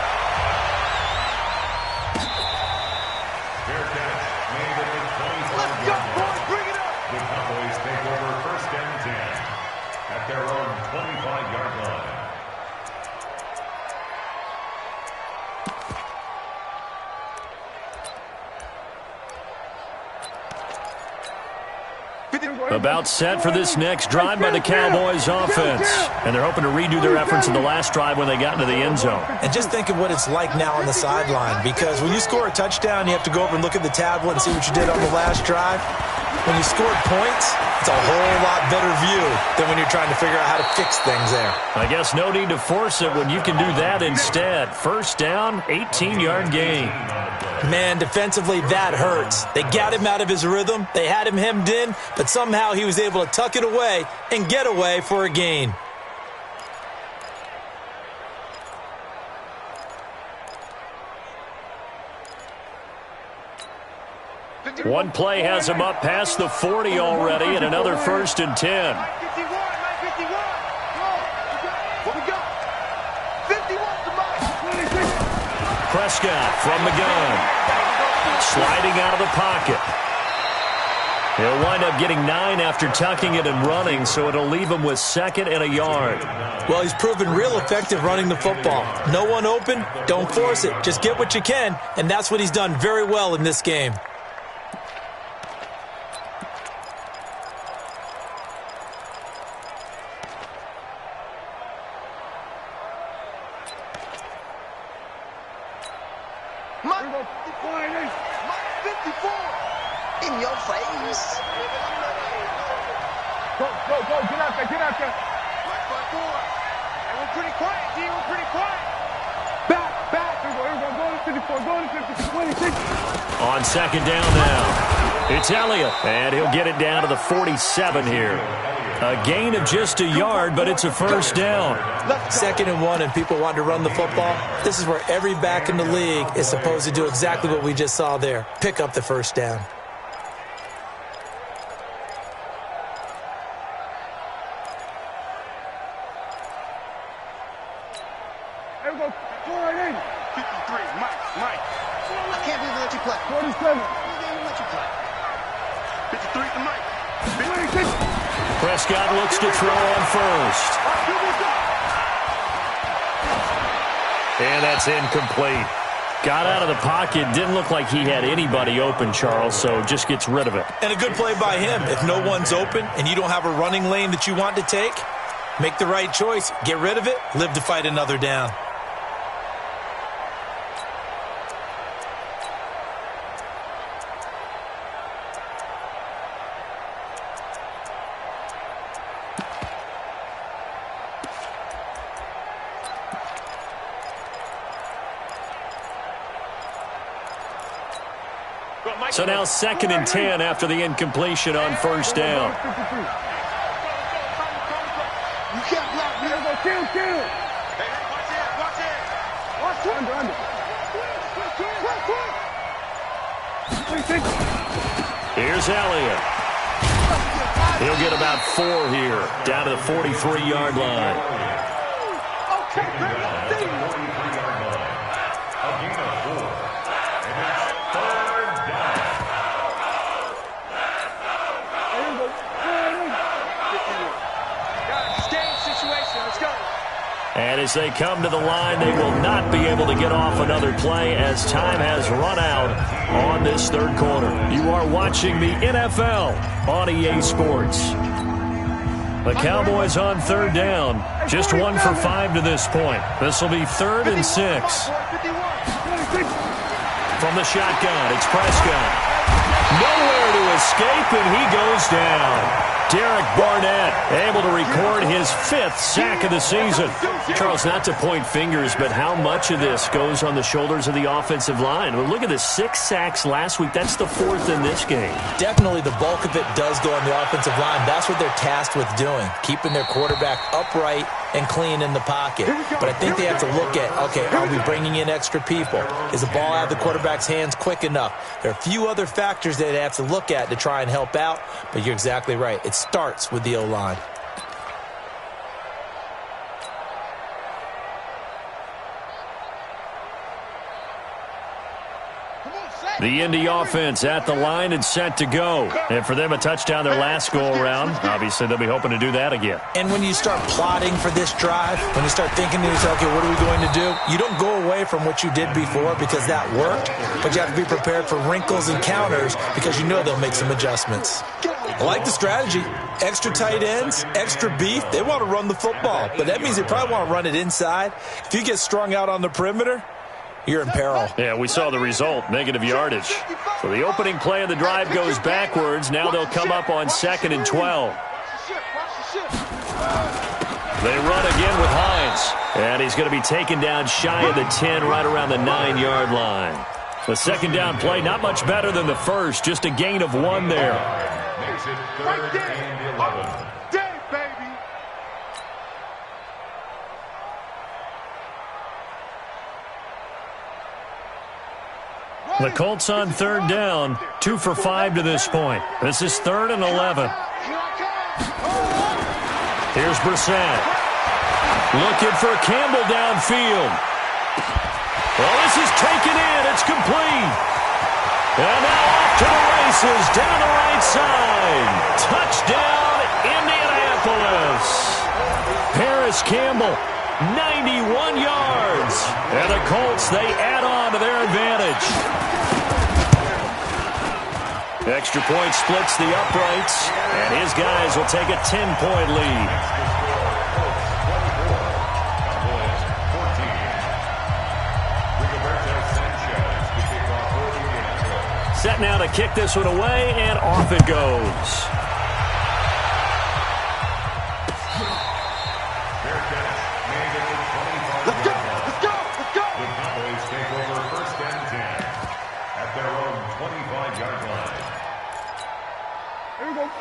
Their own 25-yard line. About set for this next drive by the Cowboys offense. And they're hoping to redo their efforts in the last drive when they got into the end zone. And just think of what it's like now on the sideline, because when you score a touchdown, you have to go over and look at the tablet and see what you did on the last drive. When you scored points, it's a whole lot better view than when you're trying to figure out how to fix things there. I guess no need to force it when you can do that instead. First down, 18-yard gain. Man, defensively, that hurts. They got him out of his rhythm. They had him hemmed in, but somehow he was able to tuck it away and get away for a gain. One play has him up past the 40 already, and another 1st and 10. Prescott from the gun. Sliding out of the pocket. He'll wind up getting 9 after tucking it and running, so it'll leave him with 2nd and a yard. Well, he's proven real effective running the football. No one open, don't force it. Just get what you can, and that's what he's done very well in this game. In your face. Go, get out there. Right front four. And we're pretty quiet, D. We're pretty quiet. Back. Here we go. Go to 54. 26. On second down now, it's Elliott, and he'll get it down to the 47 here. A gain of just a yard, but it's a first down. 2nd and 1, and people want to run the football. This is where every back in the league is supposed to do exactly what we just saw there. Pick up the first down. Here we go. 4-8. 53. Mike. I can't believe they let you play. 47. They let you play. 53 to Mike. 26. Prescott looks to throw on first. And that's incomplete. Got out of the pocket. Didn't look like he had anybody open, Charles, so just gets rid of it. And a good play by him. If no one's open and you don't have a running lane that you want to take, make the right choice. Get rid of it. Live to fight another down. So now 2nd and 10 after the incompletion on first down. You can't block me. Kill. Hey, watch it. Under. 26. Here's Elliott. He'll get about 4 here, down to the 43-yard line. Taking down at the 43-yard line. A gain of 4. And it's 3rd down. Game situation. Let's go. And as they come to the line, they will not be able to get off another play as time has run out on this third quarter. You are watching the NFL on EA Sports. The Cowboys on 3rd down. Just 1 for 5 to this point. This will be 3rd and 6. From the shotgun, it's Prescott. Nowhere to escape, and he goes down. Derek Barnett able to record his 5th sack of the season. Charles, not to point fingers, but how much of this goes on the shoulders of the offensive line? Well, look at the 6 sacks last week. That's the 4th in this game. Definitely the bulk of it does go on the offensive line. That's what they're tasked with doing, keeping their quarterback upright and clean in the pocket. But I think they have to look at, okay, are we bringing in extra people? Is the ball out of the quarterback's hands quick enough? There are a few other factors that they have to look at to try and help out, but you're exactly right. It starts with the O-line. The Indy offense at the line and set to go. And for them, a touchdown their last go-around. Obviously, they'll be hoping to do that again. And when you start plotting for this drive, when you start thinking to yourself, okay, what are we going to do? You don't go away from what you did before because that worked, but you have to be prepared for wrinkles and counters because you know they'll make some adjustments. I like the strategy. Extra tight ends, extra beef. They want to run the football, but that means they probably want to run it inside. If you get strung out on the perimeter, you're in peril. Yeah, we saw the result, negative yardage. So the opening play of the drive goes backwards. Now they'll come up on 2nd and 12. They run again with Hines. And he's going to be taken down shy of the 10, right around the 9-yard line. The second down play, not much better than the first, just a gain of 1 there. Makes it 3rd and 11. The Colts on 3rd down, 2 for 5 to this point. This is 3rd and 11. Here's Brissett. Looking for Campbell downfield. Well, this is taken in. It's complete. And now off to the races down the right side. Touchdown, Indianapolis. Paris Campbell, 91 yards. And the Colts, they add on to their advantage. Extra point splits the uprights, and his guys will take a 10-point lead. Set now to kick this one away, and off it goes. Let's go. The Cowboys take over 1st and 10 at their own 25-yard line.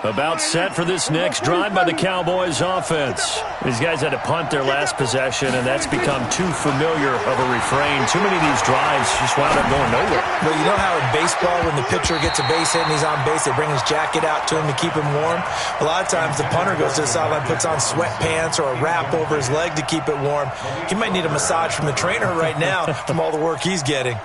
About set for this next drive by the Cowboys offense. These guys had to punt their last possession, and that's become too familiar of a refrain. Too many of these drives just wound up going nowhere. But you know how in baseball, when the pitcher gets a base hit and he's on base, they bring his jacket out to him to keep him warm? A lot of times the punter goes to the sideline, puts on sweatpants or a wrap over his leg to keep it warm. He might need a massage from the trainer right now from all the work he's getting.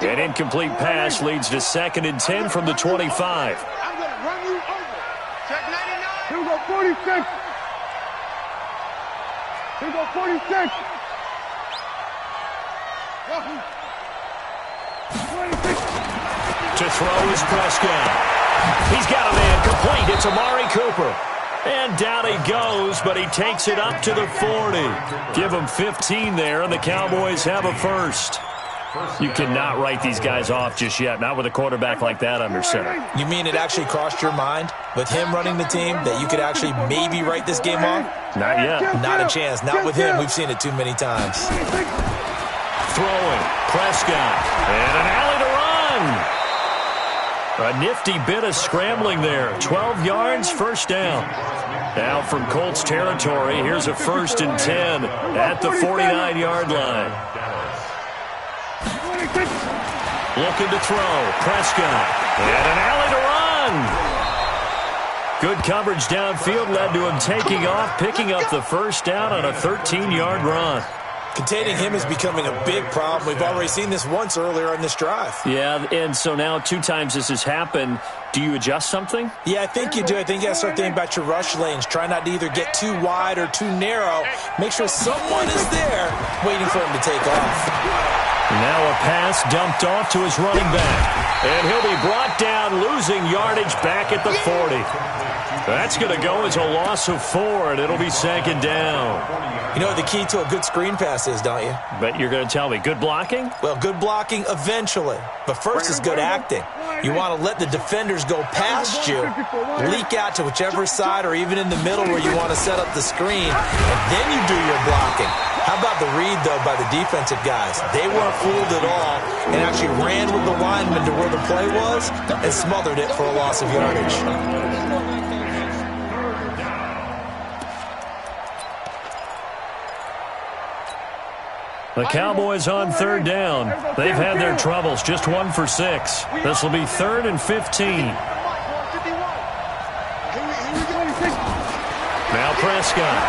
An incomplete pass leads to 2nd and 10 from the 25. I'm going to run you over. Check 99. Here we go, 46. Here we go, 46. 26. To throw is Prescott. He's got a man complete. It's Amari Cooper. And down he goes, but he takes it up to the 40. Give him 15 there, and the Cowboys have a first. You cannot write these guys off just yet, not with a quarterback like that under center. You mean it actually crossed your mind? with him running the team, that you could actually maybe write this game off? Not yet. Not a chance. Not with him. We've seen it too many times. Throwing. Prescott. And an alley to run. A nifty bit of scrambling there. 12 yards, first down. Now from Colts territory, here's a 1st and 10 at the 49-yard line. Looking to throw. Prescott. And an alley to run. Good coverage downfield led to him taking off, picking up the first down on a 13-yard run. Containing him is becoming a big problem. We've already seen this once earlier in this drive. Yeah, and so now 2 times this has happened. Do you adjust something? Yeah, I think you do. I think you got to start thinking about your rush lanes. Try not to either get too wide or too narrow. Make sure someone is there waiting for him to take off. Now a pass dumped off to his running back. And he'll be brought down, losing yardage back at the 40. That's going to go as a loss of 4, and it'll be 2nd down. You know what the key to a good screen pass is, don't you? But you're going to tell me, good blocking? Well, good blocking eventually. But first is good acting. You want to let the defenders go past you, leak out to whichever side or even in the middle where you want to set up the screen, and then you do your blocking. How about the read, though, by the defensive guys? They weren't fooled at all and actually ran with the lineman to where the play was and smothered it for a loss of yardage. The Cowboys on 3rd down. They've had their troubles, just 1 for 6. This will be 3rd and 15. Now Prescott.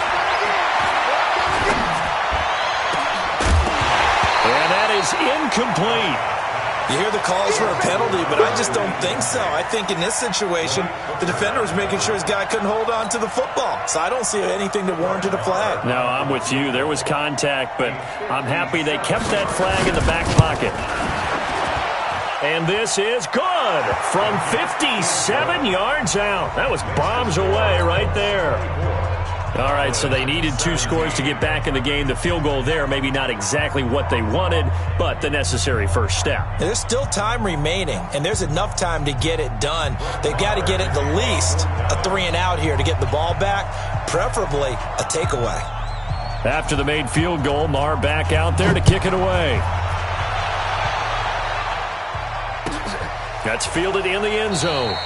And that is incomplete. You hear the calls for a penalty, but I just don't think so. I think in this situation, the defender was making sure his guy couldn't hold on to the football. So I don't see anything that warranted a flag. No, I'm with you. There was contact, but I'm happy they kept that flag in the back pocket. And this is good from 57 yards out. That was bombs away right there. All right, so they needed 2 scores to get back in the game. The field goal there, maybe not exactly what they wanted, but the necessary first step. There's still time remaining, and there's enough time to get it done. They've got to get at the least a 3 and out here to get the ball back, preferably a takeaway. After the made field goal, Marr back out there to kick it away. That's fielded in the end zone.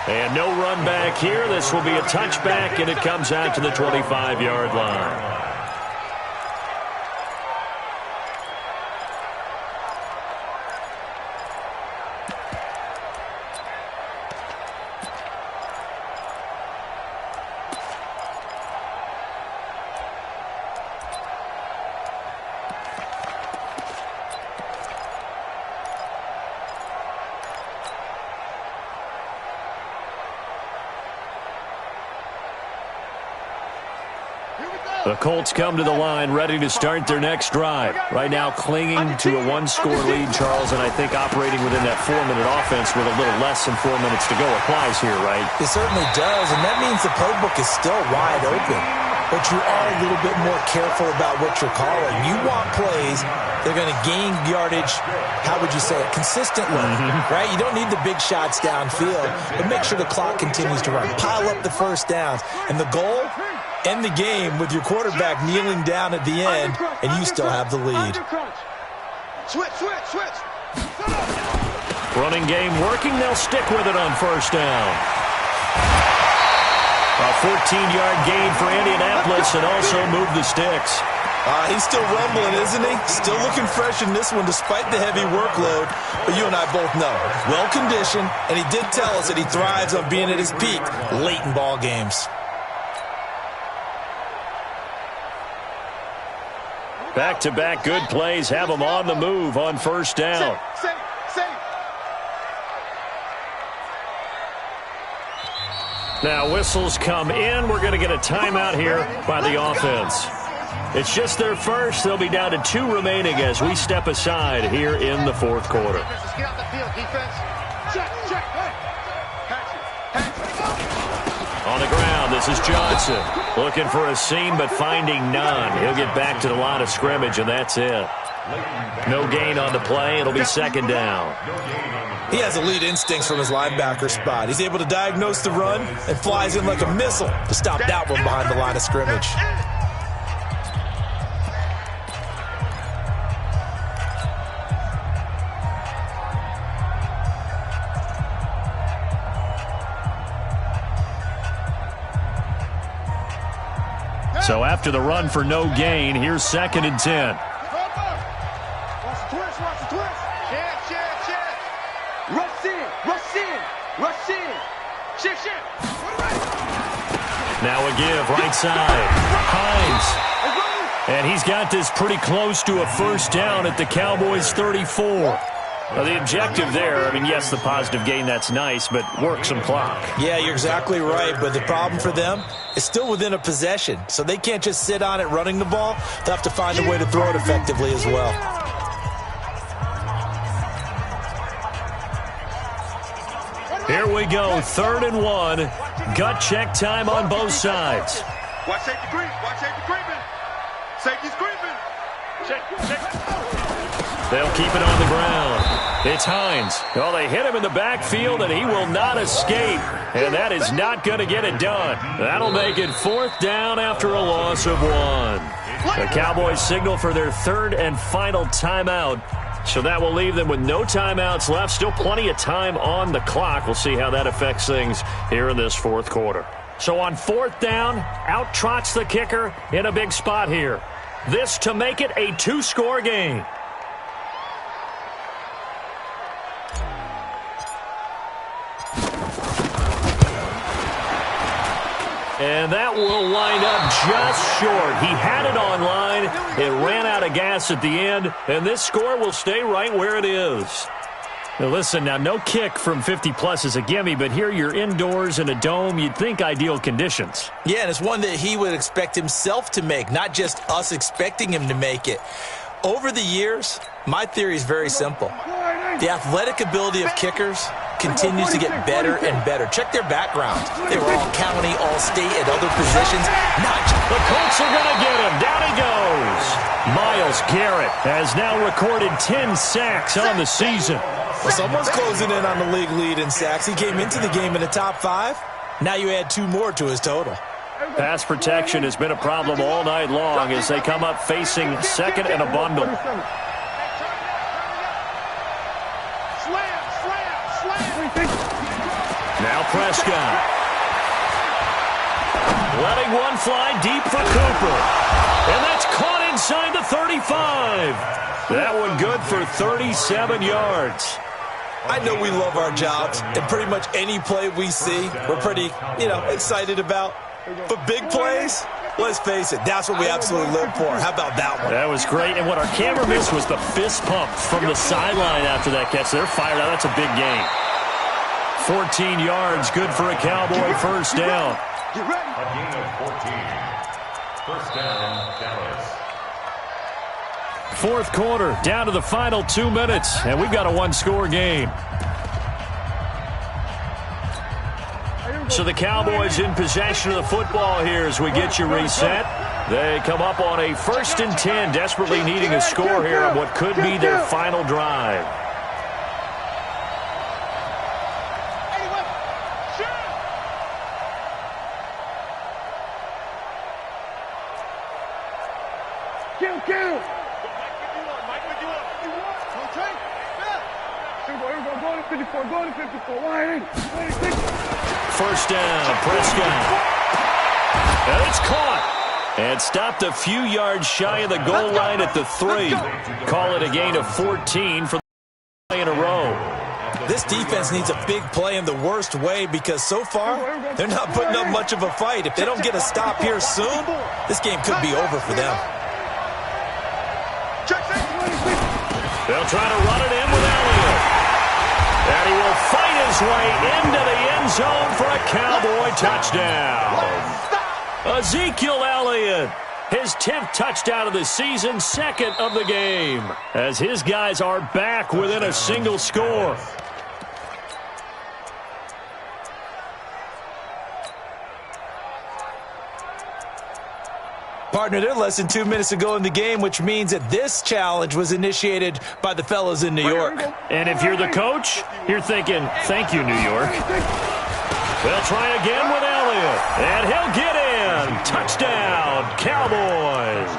And no run back here. This will be a touchback, and it comes out to the 25-yard line. The Colts come to the line ready to start their next drive. Right now clinging to a 1-score lead, Charles, and I think operating within that 4-minute offense with a little less than 4 minutes to go applies here, right? It certainly does, and that means the playbook is still wide open. But you are a little bit more careful about what you're calling. You want plays that are going to gain yardage, how would you say it, consistently, right? You don't need the big shots downfield, but make sure the clock continues to run. Pile up the first downs. And the goal? End the game with your quarterback kneeling down at the end, and you still have the lead. Switch. Running game working. They'll stick with it on first down. A 14-yard gain for Indianapolis and also move the sticks. He's still rumbling, isn't he? Still looking fresh in this one despite the heavy workload. But you and I both know, well-conditioned, and he did tell us that he thrives on being at his peak late in ball games. Back-to-back good plays have them on the move on first down. Safe. Now whistles come in. We're going to get a timeout here by the offense. It's just their first. They'll be down to 2 remaining as we step aside here in the 4th quarter. Let's get out the field, defense. Check. On the ground, this is Johnson. Looking for a seam, but finding none. He'll get back to the line of scrimmage, and that's it. No gain on the play. It'll be second down. He has elite instincts from his linebacker spot. He's able to diagnose the run and flies in like a missile to stop that one behind the line of scrimmage. So after the run for no gain, here's second and 10. Watch the twist, watch the twist. Check. Rush in. Shit. Now a give, right side. Hines. And he's got this pretty close to a first down at the Cowboys' 34. Well, the objective there, I mean, yes, the positive gain, that's nice, but work some clock. Yeah, you're exactly right, but the problem for them is still within a possession, so they can't just sit on it running the ball. They'll have to find a way to throw it effectively as well. Here we go, 3rd and 1. Gut check time on both sides. Watch safety creeping. Safety's creeping. Check. They'll keep it on the ground. It's Hines. Well, they hit him in the backfield, and he will not escape. And that is not going to get it done. That'll make it 4th down after a loss of 1. The Cowboys signal for their 3rd and final timeout. So that will leave them with no timeouts left. Still plenty of time on the clock. We'll see how that affects things here in this 4th quarter. So on 4th down, out trots the kicker in a big spot here. This to make it a 2-score game. And that will wind up just short. He had it on line. It ran out of gas at the end, and this score will stay right where it is. Now listen, now no kick from 50-plus is a gimme, but here you're indoors in a dome. You'd think ideal conditions. Yeah, and it's one that he would expect himself to make, not just us expecting him to make it. Over the years, my theory is very simple. The athletic ability of kickers continues to get better and better. Check their backgrounds. They were all county, all state, at other positions. The Colts are going to get him. Down he goes. Myles Garrett has now recorded 10 sacks on the season. Well, someone's closing in on the league lead in sacks. He came into the game in the top 5. Now you add 2 more to his total. Pass protection has been a problem all night long as they come up facing 2nd and a bundle. Now Prescott. Letting one fly deep for Cooper. And that's caught inside the 35. That one good for 37 yards. I know we love our jobs, and pretty much any play we see, we're pretty, excited about. But big plays, let's face it, that's what we absolutely live for. How about that one? That was great, and what our camera missed was the fist pump from the sideline after that catch. They're fired out. That's a big gain. 14 yards, good for a Cowboy first down. A gain of 14. First down, Dallas. 4th quarter, down to the final 2 minutes, and we've got a 1-score game. So the Cowboys in possession of the football here as we get you reset. They come up on a 1st and 10, desperately needing a score here on what could be their final drive. Kill. Go to 54. First down, Prescott. And it's caught. And stopped a few yards shy of the goal line at the 3. Call it a gain of 14 for the play in a row. This defense needs a big play in the worst way because so far, they're not putting up much of a fight. If they don't get a stop here soon, this game could be over for them. They'll try to run it in with Elliott. And he will fight his way into the end zone for a Cowboy touchdown. Ezekiel Elliott, his 10th touchdown of the season, 2nd of the game, as his guys are back within a single score. Partner, they're less than 2 minutes to go in the game, which means that this challenge was initiated by the fellas in New York. And if you're the coach, you're thinking, thank you, New York. They'll try again with Elliott, and he'll get in. Touchdown, Cowboys.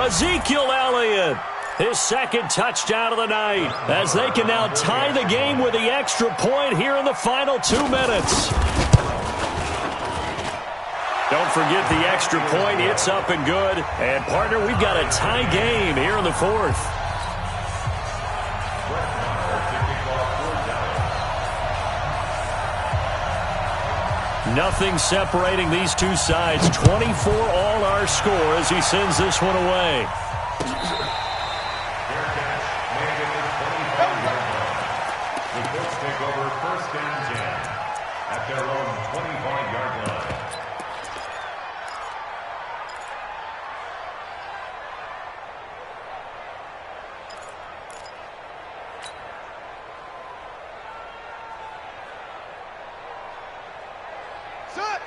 Ezekiel Elliott, his second touchdown of the night, as they can now tie the game with the extra point here in the final 2 minutes. Don't forget the extra point. It's up and good. And, partner, we've got a tie game here in the fourth. Nothing separating these two sides. 24 all our score as he sends this one away. The Colts take over first and 10 at their own 25-yard line.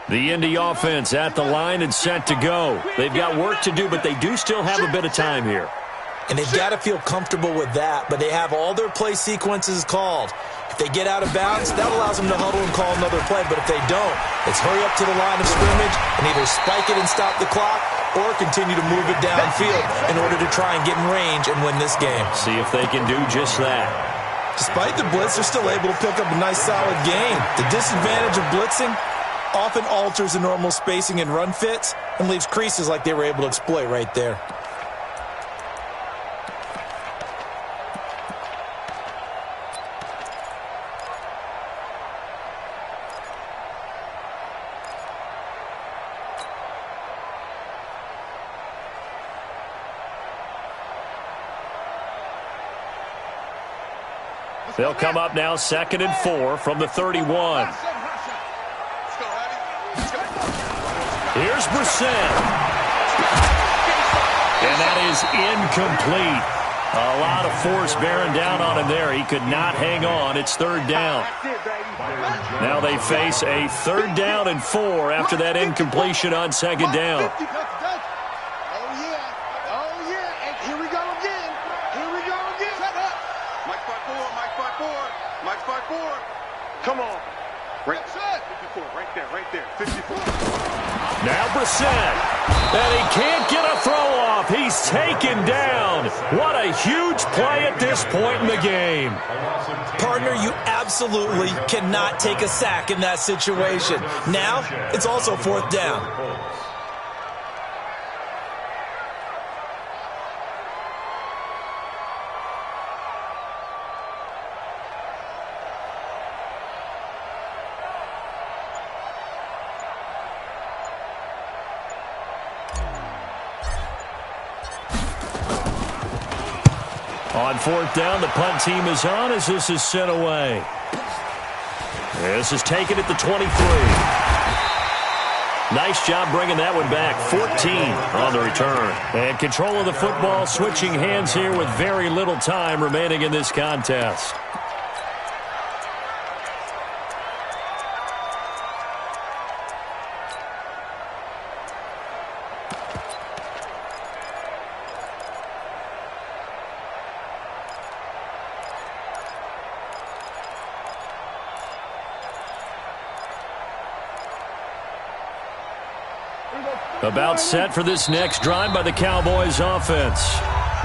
The Indy offense at the line and set to go. They've got work to do, but they do still have a bit of time here. And they've got to feel comfortable with that, but they have all their play sequences called. If they get out of bounds, that allows them to huddle and call another play. But if they don't, it's hurry up to the line of scrimmage and either spike it and stop the clock or continue to move it downfield in order to try and get in range and win this game. See if they can do just that. Despite the blitz, they're still able to pick up a nice, solid gain. The disadvantage of blitzing often alters the normal spacing and run fits and leaves creases like they were able to exploit right there. They'll come up now 2nd and 4 from the 31. Here's Brissett. And that is incomplete. A lot of force bearing down on him there. He could not hang on. It's 3rd down. Now they face a 3rd down and 4 after that incompletion on 2nd down. Come on. Right there. 54. Now Brissett. And he can't get a throw off. He's taken down. What a huge play at this point in the game. Partner, you absolutely cannot take a sack in that situation. Now, it's also 4th down. On 4th down, the punt team is on as this is sent away. This is taken at the 23. Nice job bringing that one back. 14 on the return. And control of the football, switching hands here with very little time remaining in this contest. About set for this next drive by the Cowboys offense.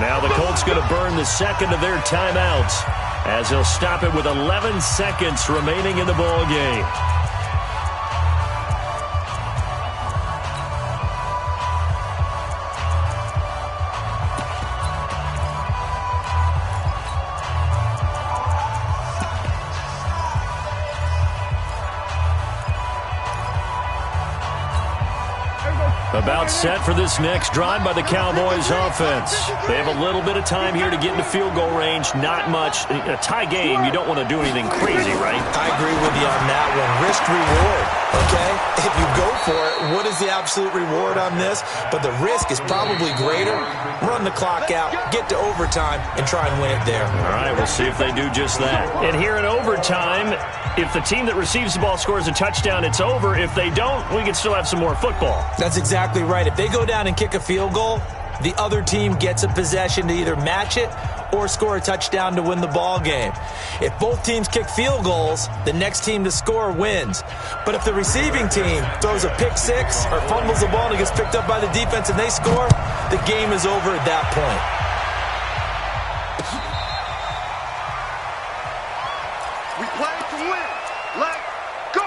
Now the Colts going to burn the second of their timeouts as they'll stop it with 11 seconds remaining in the ball game. About set for this next drive by the Cowboys offense. They have a little bit of time here to get into field goal range. Not much. A tie game, you don't want to do anything crazy, right? I agree with you on that one. Risk reward. Okay? If you go for it, what is the absolute reward on this? But the risk is probably greater. Run the clock out, get to overtime, and try and win it there. All right, we'll see if they do just that. And here in overtime, if the team that receives the ball scores a touchdown, it's over. If they don't, we can still have some more football. That's exactly right. If they go down and kick a field goal, the other team gets a possession to either match it or score a touchdown to win the ball game. If both teams kick field goals, the next team to score wins. But if the receiving team throws a pick six or fumbles the ball and it gets picked up by the defense and they score, the game is over at that point. We play to win. Let's go.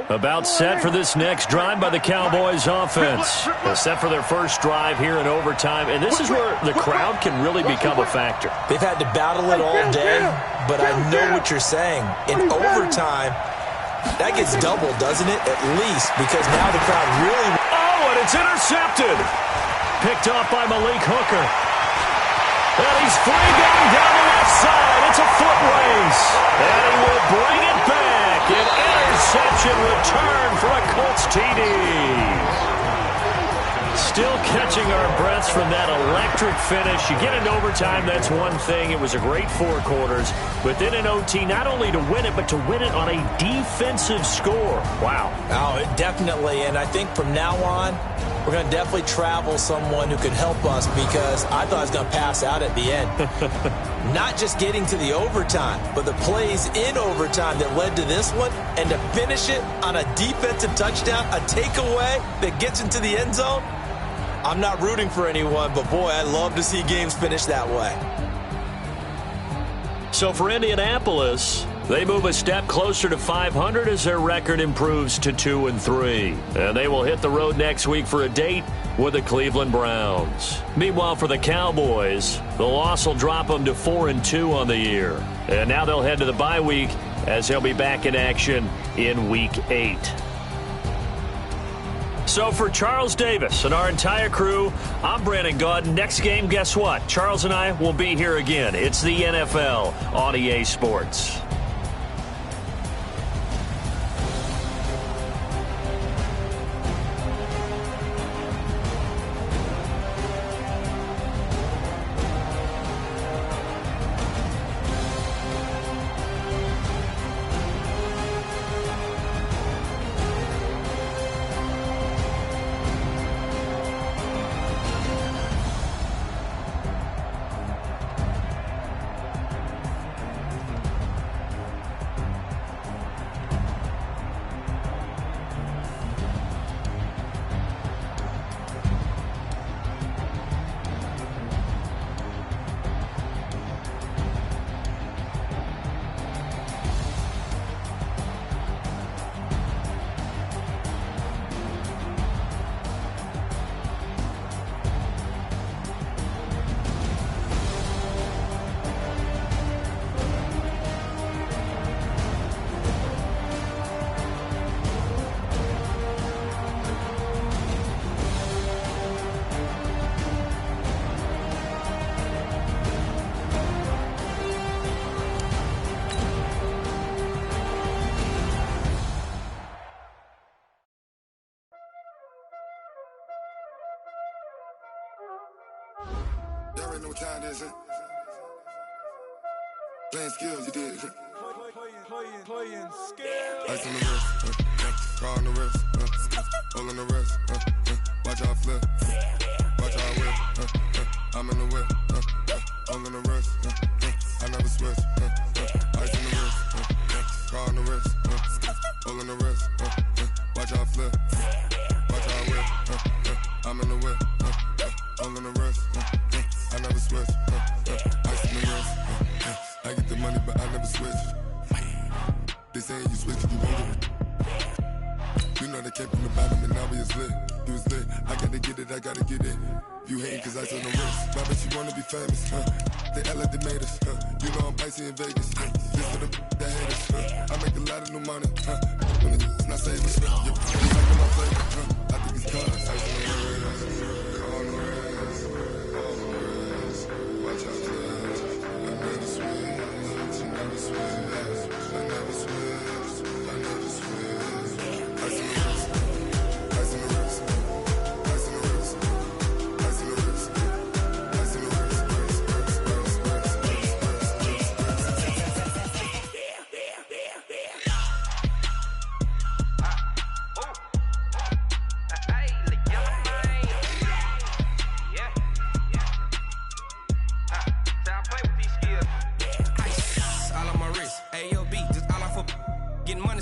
About set for this next drive by the Cowboys offense. They're set for their first drive here in overtime, and this is where the crowd can really become a factor. They've had to battle it all day, but I know what you're saying. In overtime, that gets doubled, doesn't it? At least, because now the crowd really... Oh, and it's intercepted. Picked off by Malik Hooker. And he's free going down the left side. It's a foot race. And he will bring it back. An interception return for a Colts TD. Still catching our breaths from that electric finish. You get into overtime, that's one thing. It was a great 4 quarters. But then in OT, not only to win it, but to win it on a defensive score. Wow. Oh, definitely. And I think from now on, we're going to definitely travel someone who can help us because I thought I was going to pass out at the end. Not just getting to the overtime, but the plays in overtime that led to this one, and to finish it on a defensive touchdown, a takeaway that gets into the end zone. I'm not rooting for anyone, but boy, I love to see games finish that way. So for Indianapolis, they move a step closer to 500 as their record improves to 2-3. And they will hit the road next week for a date with the Cleveland Browns. Meanwhile, for the Cowboys, the loss will drop them to 4-2 on the year. And now they'll head to the bye week as they'll be back in action in Week 8. So for Charles Davis and our entire crew, I'm Brandon Gaudin. Next game, guess what? Charles and I will be here again. It's the NFL on EA Sports. Y'all already know what time it is, huh? Playing skills, you did. Playing skills. Ice on the wrist, car on the wrist, hole on the wrist, watch out flip, watch out whip, I'm in the whip, hole in the wrist, I never switch, ice on the wrist, car on the wrist, hole in the wrist, watch out flip, watch out whip, I'm in the whip, hole in the wrist, I never switch, ice on the wrist, I get the money but I never switch. They saying you switch, you won't get it. You know they came from the bottom and now we is lit. You was lit, I gotta get it, I gotta get it. You hating cause ice on the wrist. My bitch, you wanna be famous, They act like they made us, You know I'm icy in Vegas, This for the that haters. I make a lot of new money. When it's not saving. You like my flavor. I think it's cause. On the rest. Watch out, cuz. I never switch. I never switch. I never switch. I never switch. Ice in the wrist. Ice in the wrist. Ice in the wrist. Ice in the wrist. Ice in the wrist.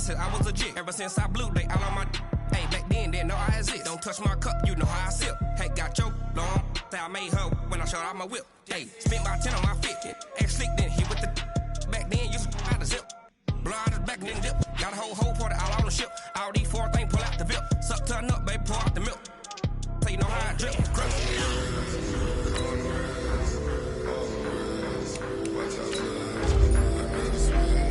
I was legit ever since I blew they all on my hey back then didn't know I exist. Don't touch my cup, you know how I sip. Hey, got your long say I made her when I showed out my whip. Hey, spent about 10 on my fit. Ex slick then hit with the back then used to out the zip. Blow out his back then dip. Got a whole party all on the ship. All these four things pull out the VIP. Suck to a nut, baby, pour out the milk. So you know how I drip. Crush. Watch out, I never swim.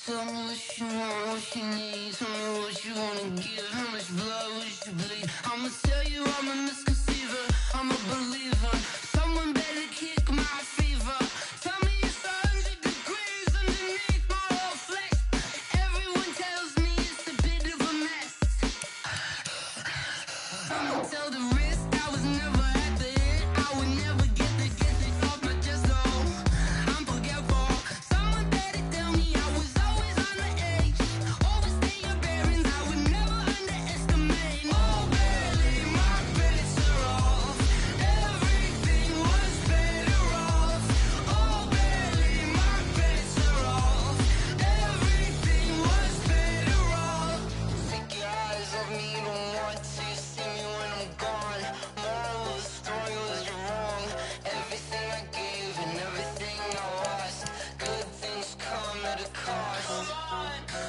Tell me what you want, what you need. Tell me what you wanna give. How much blood would you bleed? I'ma tell you I'm a misconceiver. I'm a believer. Someone better kick my fever. Tell me it's 100 degrees underneath my whole flesh. Everyone tells me it's a bit of a mess. I'ma tell the risk I was never at the end. I would never get this off my chest though. I'm forgetful. Someone better tell me I was always on the edge. Overstay your bearings, I would never underestimate. Oh, barely my bets are off. Everything was better off. Oh, barely my bets are off. Everything was better off. Take your eyes off me, don't want to see me when I'm gone. Moral of the story was you're wrong. Everything I gave and everything I lost. Good things come at a cost.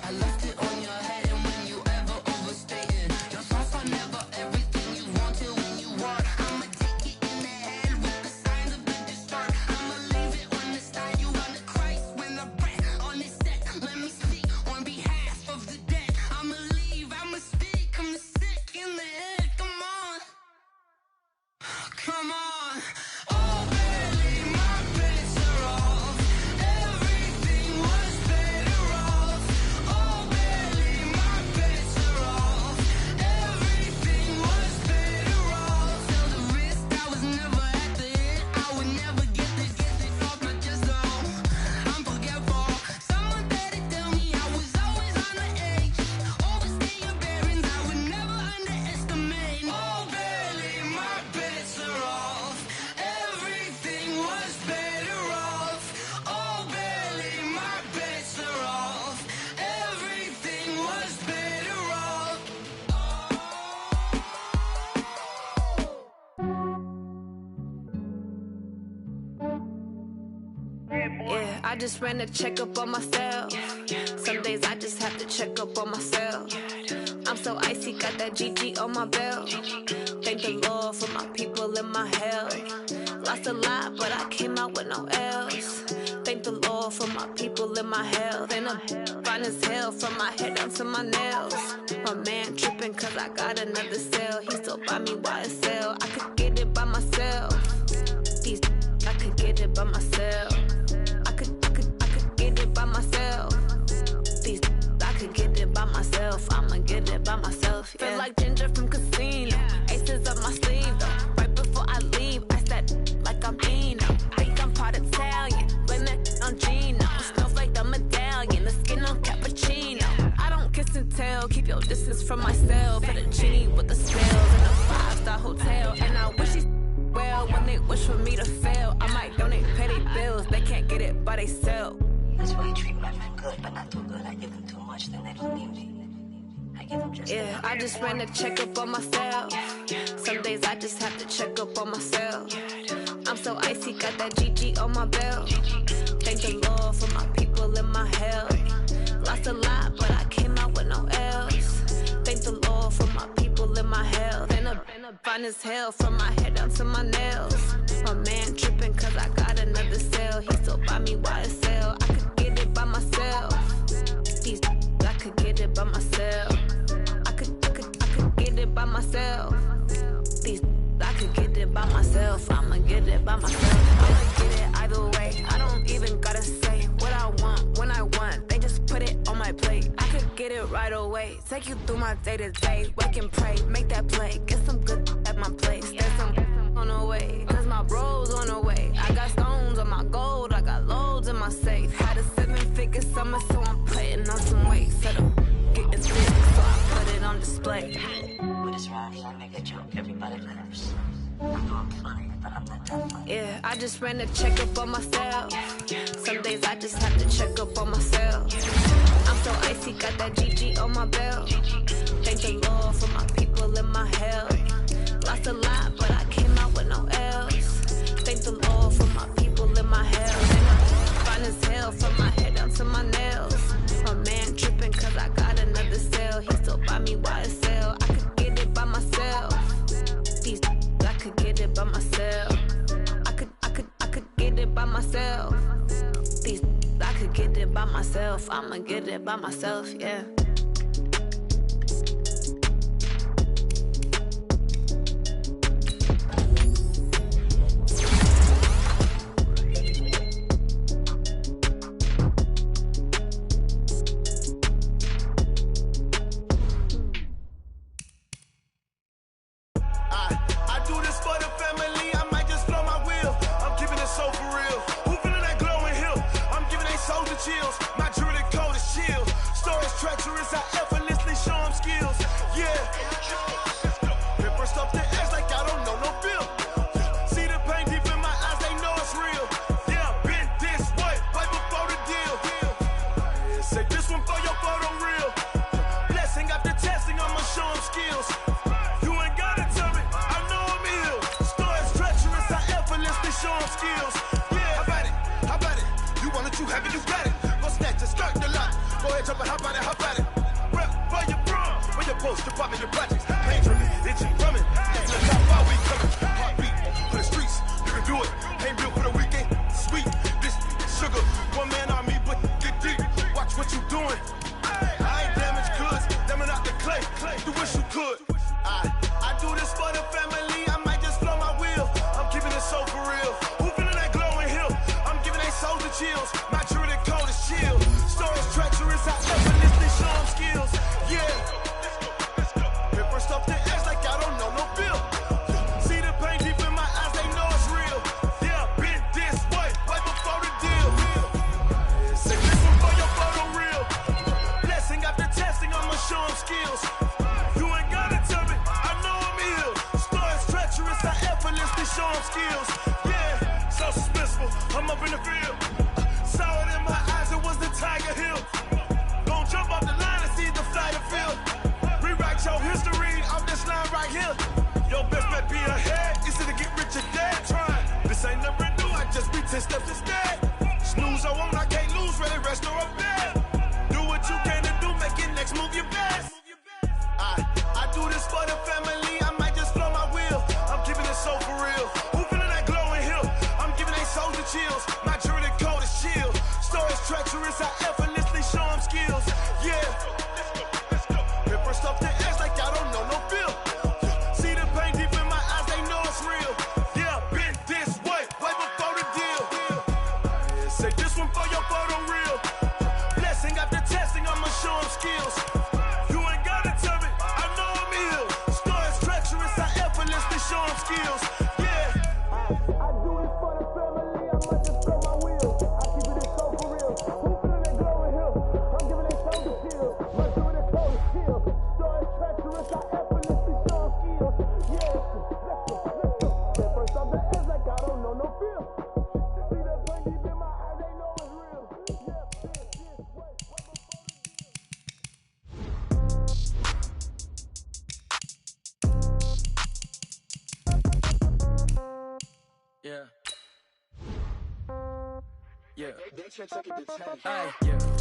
I left it on your head, and when you ever overstay it, your thoughts are never everything you wanted when you want. I'ma take it in the head with the signs of the distort. I'ma leave it on the side. You on the Christ when the breath on this set. Let me speak on behalf of the dead. I'ma leave, I'ma speak. I'm the sick in the head. Come on, come on. Oh, barely my bets are off. Everything was better off. Oh, barely my bets are off. Everything was better off. Tell the risk I was never at the end. I would never get this off my chest though. I'm forgetful. Someone better tell me I was always on the edge. Overstay your bearings, I would never underestimate. Oh, barely my bets are off. Everything was better off. Oh, barely my bets are off. Everything was better off. Yeah, I just ran a checkup on myself. Some days I just have to check up on myself. I'm so icy, got that GG on my belt. Thank the Lord for my people in my health. Lost a lot, but I came out with no L's. Thank the Lord for my people in my health. And I'm fine as hell from my head down to my nails. My man tripping cause I got another cell. He still buy me YSL. I could get it by myself. These I could get it by myself. I could get it by myself. These I could get it by myself. hell. This is from myself, for the genie with the spells in a 5-star hotel. And I wish these well when they wish for me to fail. I might donate petty bills, they can't get it by themselves. That's why I treat my men good, but not too good. I give them too much, then they don't need me. I give them just yeah, I just ran a checkup on myself. Some days I just have to check up on myself. I'm so icy, got that GG on my belt. Thank the Lord for my people in my hell. Lost a lot, but I came out with no L's. Thank the Lord for my people in my hell. Been a fine as hell from my head down to my nails. My man tripping cause I got another cell. He still buy me YSL. I could get it by myself. These I could get it by myself. I could get it by myself. These I could get it by myself. I'ma get it by myself. I'ma get it either way. I don't even gotta say what I want when I want. They just put it on my plate. I could get it right away. Take you through my day to day. Wake and pray, make that play. Get some good at my place. There's some on the way. Cause my bro's on the way. I got stones on my gold. I got loads in my safe. Had a 7-figure summer, so I'm putting on some weight. Set up, getting sick, so I put it on display. With this round here, I make a joke, everybody laughs. I know I'm funny, but I'm not that funny. Yeah, I just ran a checkup on myself. Some days I just have to check up on myself. I'm so icy, got that GG on my belt. Thank the Lord for my people in my hell. Lost a lot, but I came out with no L's. Thank the Lord for my people in my hell. Fine as hell from my head down to my nails. My man tripping cause I got another cell. He still buy me YSL. I could get it by myself. These I could get it by myself. I could get it by myself. These I could get it by myself. I'ma get it by myself, yeah. I'm up in the field. Saw it in my eyes, it was the Tiger Hill. Go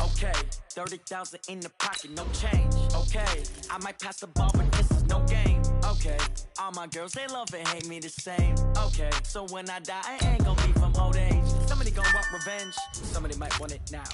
Okay, 30,000 in the pocket, no change. Okay, I might pass the ball, but this is no game. Okay, all my girls, they love and hate me the same. Okay, so when I die, I ain't gonna be from old age. Somebody gon' want revenge, somebody might want it now.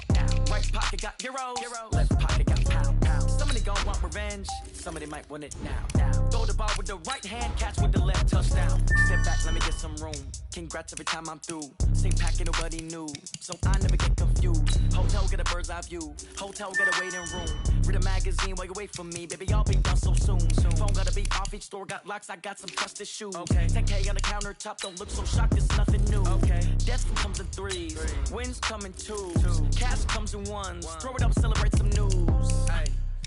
Right pocket got euros, left pocket got pounds. Somebody gon' want revenge, somebody might want it now. Throw the ball with the right hand, catch with the left, touchdown. Step back, let me get some room. Congrats every time I'm through. Same packet, nobody knew, so I never get confused. Hotel get a bird's eye view, hotel get a waiting room. Read a magazine while you wait for me, baby, I'll be done so soon. Phone gotta be off, each store got locks, I got some trusted shoes. Okay, 10K on the countertop, don't look so shocked, it's nothing new. Okay, death comes in threes, wins come in twos, cash comes in ones. Throw it up, celebrate some news. Hey,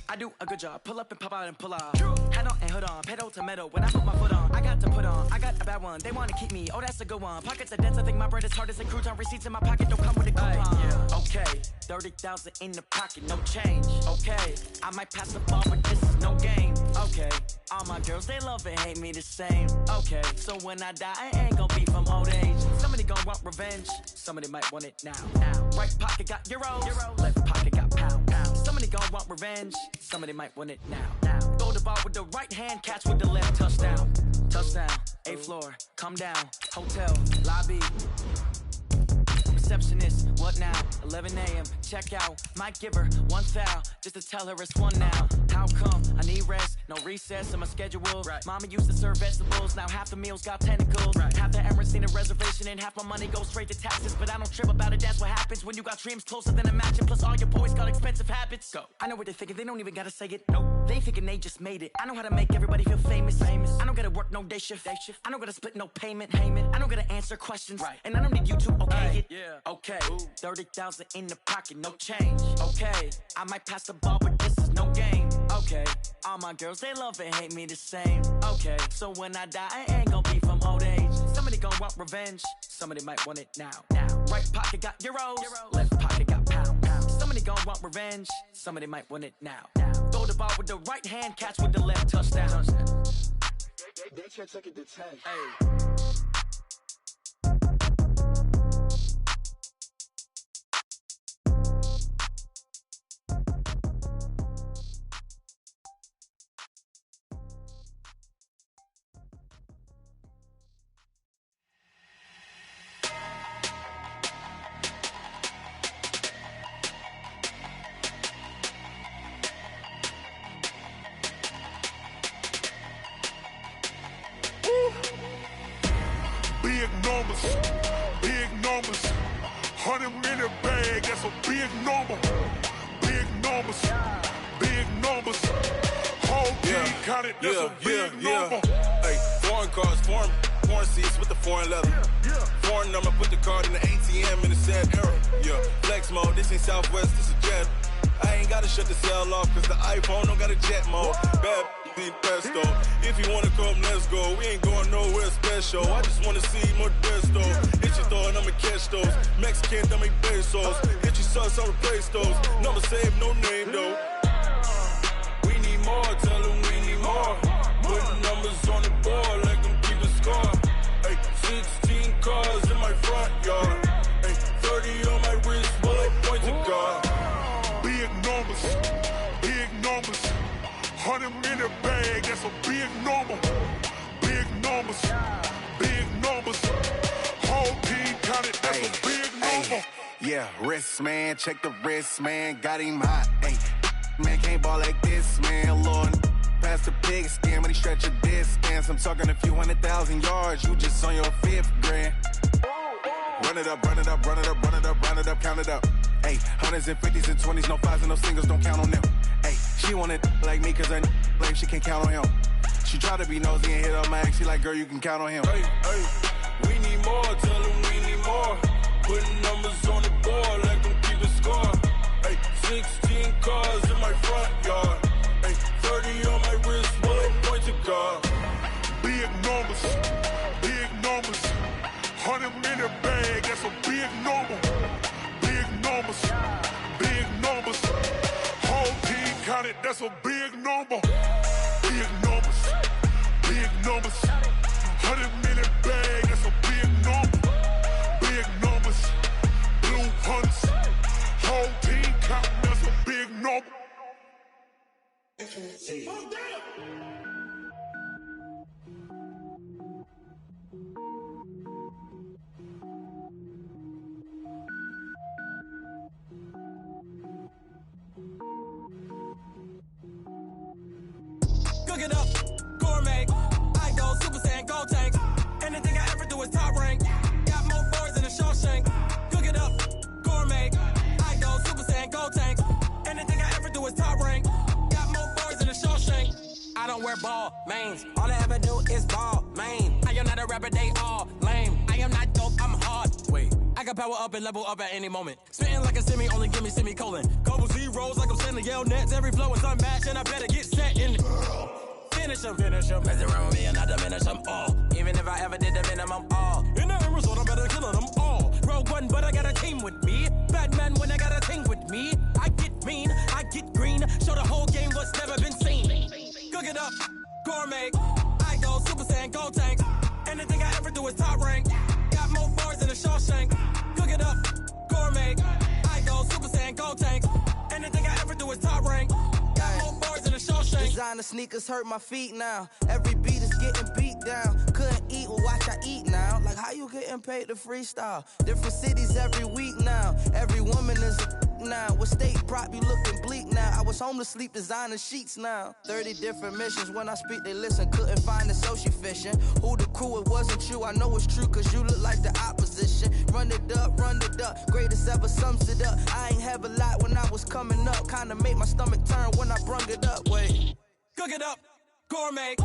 I do a good job, pull up and pop out and pull off. Hat on and hood on, pedal to metal, when I put my foot on, I got to put on, I got a bad one, they wanna keep me, oh that's a good one. Pockets are dense, I think my bread is hard as a crouton, receipts in my pocket don't come with a coupon. Okay, 30,000 in the pocket, no change. Okay, I might pass the ball, but this is no game. Okay, all my girls, they love and hate me the same. Okay, so when I die, I ain't gonna be from old age. Somebody gon' want revenge, somebody might want it now. Right pocket got euros, left pocket got pounds. Somebody gon' want revenge, somebody might want it now. Throw the ball with the right hand, catch with the left, touchdown. Touchdown, 8th floor, come down, hotel, lobby. Receptionist, what now? 11 a.m., check out. Might give her one foul, just to tell her it's one now. How come? I need rest, no recess in my schedule. Right. Mama used to serve vegetables, now half the meals got tentacles. Right. Half the Emirates need a reservation and half my money goes straight to taxes. But I don't trip about it, that's what happens when you got dreams closer than a matching. Plus all your boys got expensive habits. Go. I know what they're thinking, they don't even gotta say it. Nope. They thinking they just made it. I know how to make everybody feel famous. I don't gotta work no day shift. I don't gotta split no payment. I don't gotta answer questions. Right. And I don't need you to okay it. Yeah. Okay, 30,000 in the pocket, no change. Okay, I might pass the ball, but this is no game. Okay, all my girls, they love and hate me the same. Okay, so when I die, I ain't gonna be from old age. Somebody gon' want revenge, somebody might want it now. Right pocket got euros, left pocket got pounds. Somebody gon' want revenge, somebody might want it now. Throw the ball with the right hand, catch with the left, touchdown. They can't take it to 10. Hey. Big numbers, 100-minute bag, that's a big number. Big numbers, big numbers. Whole team counted, that's a big number. Hey, foreign cars, foreign seats with the foreign leather. Foreign number, put the card in the ATM in the sad era. Yeah, flex mode, this ain't Southwest, this is Jet. I ain't gotta shut the cell off, cause the iPhone don't got a jet mode. Bad need pesto. If you wanna come, let's go. We ain't going nowhere special. I just wanna see more desto. Hit your throw and I'ma catch those. Mexican, don't make pesos. Hit your sauce, I'll replace those. Number save, no name though. We need more, tell them we need more. Putting numbers on the board, like them keep a score. Hey, 16 cars in my front yard. Hey, 30 on my wrist, bullet point to God. Big numbers, big numbers. 100-minute bag, that's a big number. Big numbers, big numbers. Whole team counted, that's a big number. Yeah, wrist man, check the wrist man, got him hot. Ay, man can't ball like this, man. Lord, past the pig skin when he stretch a distance. I'm talking a few 100,000 yards, you just on your 5th grand. Run it up, run it up, run it up, run it up, run it up, count it up. Ay, 100s and 50s and 20s, no 5s and no singles, don't count on them. Ay, she want it like me cause her like she can't count on him. She try to be nosy and hit up my ex, she like, girl, you can count on him. Hey, we need more, tell them we need more. Putting numbers on the board, like them keep a score. Hey, 16 cars in my front yard. Hey, 30 on my wrist, bullet point to God. Big numbers, big numbers. 100-minute bag, that's a big number. Big numbers, big numbers. Whole team counted, that's a big number. Big numbers, big numbers. 100-minute bag, that's a big number. Big numbers, blue 100. normal. Cook it up, gourmet. I go Super Saiyan, gold tank. Anything I ever do is top rank. Got more boards than a Shawshank. Cook it up, gourmet. I go Super Saiyan, gold tank. Anything I ever do is top rank. Got more boards than a Shawshank. I don't wear ball mains. All I ever do is ball main. I am not a rapper, they all lame. I am not dope, I'm hard. Wait, I can power up and level up at any moment. Spitting like a semi, only give me semicolon. Couple zeros like I'm sending yell nets. Every flow is unmatched and I better get set in. Finish them. Mess around with me and I diminish them all. Even if I ever did the minimum all. In the result, I better kill them all. Rogue One, but I got a team with me. Batman when I got a team with me. I get mean, I get green. Show the whole game what's never been seen. Cook it up, gourmet. I go Super Saiyan, gold tank. Anything I ever do is top rank. Got more bars than a Shawshank. Cook it up, gourmet. I go Super Saiyan, gold tank. Anything I ever do is top rank. Got more bars than a Shawshank. Designer sneakers hurt my feet now. Every beat is getting beat down. Couldn't eat, well watch I eat now. Like how you getting paid to freestyle? Different cities every week now. Every woman is a now. With state prop, you looking bleak now. I was home to sleep, designer sheets now. 30 different missions. When I speak, they listen. Couldn't find it, so she fishing. Who the crew? It wasn't you. I know it's true, cause you look like the opposition. Run it up, greatest ever sums it up. I ain't have a lot when I was coming up. Kinda made my stomach turn when I brung it up. Wait. Cook it up, gourmet.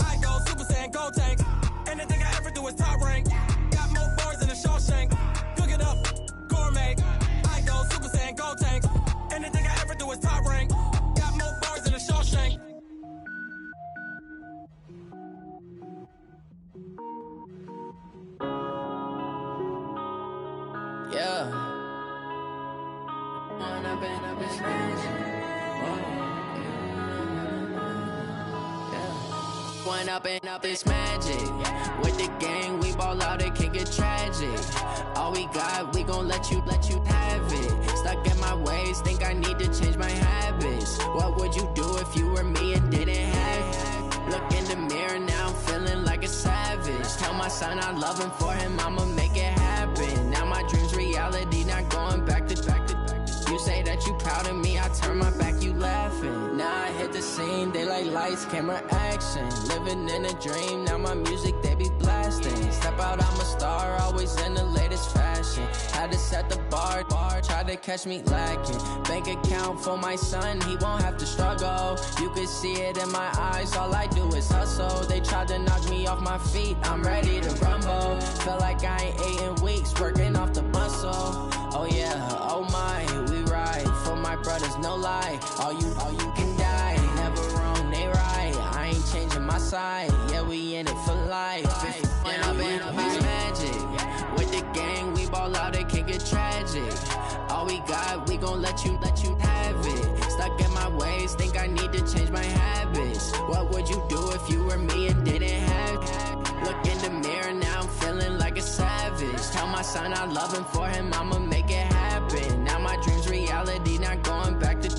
I go Super Saiyan, gold tank. Anything I ever do is top rank. Got more bars than a Shawshank. Cook it up, gourmet. I go Super Saiyan, gold tank. Anything I ever do is top rank. Got more bars than a Shawshank. Yeah. One up and up, it's magic. With the gang, we ball out, it can get tragic. All we got, we gon' let you have it. Stuck in my ways, think I need to change my habits. What would you do if you were me and didn't have it? Look in the mirror now, I'm feeling like a savage. Tell my son I love him, for him I'ma make it happen. Now my dream's reality, not going back to. You say that you proud of me, I turn my back, you laughing. Now I hit the scene, they like lights, camera, action. Living in a dream, now my music, they be blasting. Step out, I'm a star, always in the latest fashion. Had to set the bar, try to catch me lacking. Bank account for my son, he won't have to struggle. You can see it in my eyes, all I do is hustle. They tried to knock me off my feet, I'm ready to rumble. Feel like I ain't ate in weeks, working off the muscle. Oh yeah, oh my, we ride for my brothers, no lie. All you can die, never wrong, they right. I ain't changing my side, yeah, we in it for life. When up and up, it's magic. With the gang, we ball out, it can get tragic. All we got, we gon' let you have it. Stuck in my ways, think I need to change my habits. What would you do if you were me and didn't have it? Look in the mirror now, I'm feeling like a savage. Tell my son I love him, for him I'ma make it happen. Now my dream's reality, not going back to.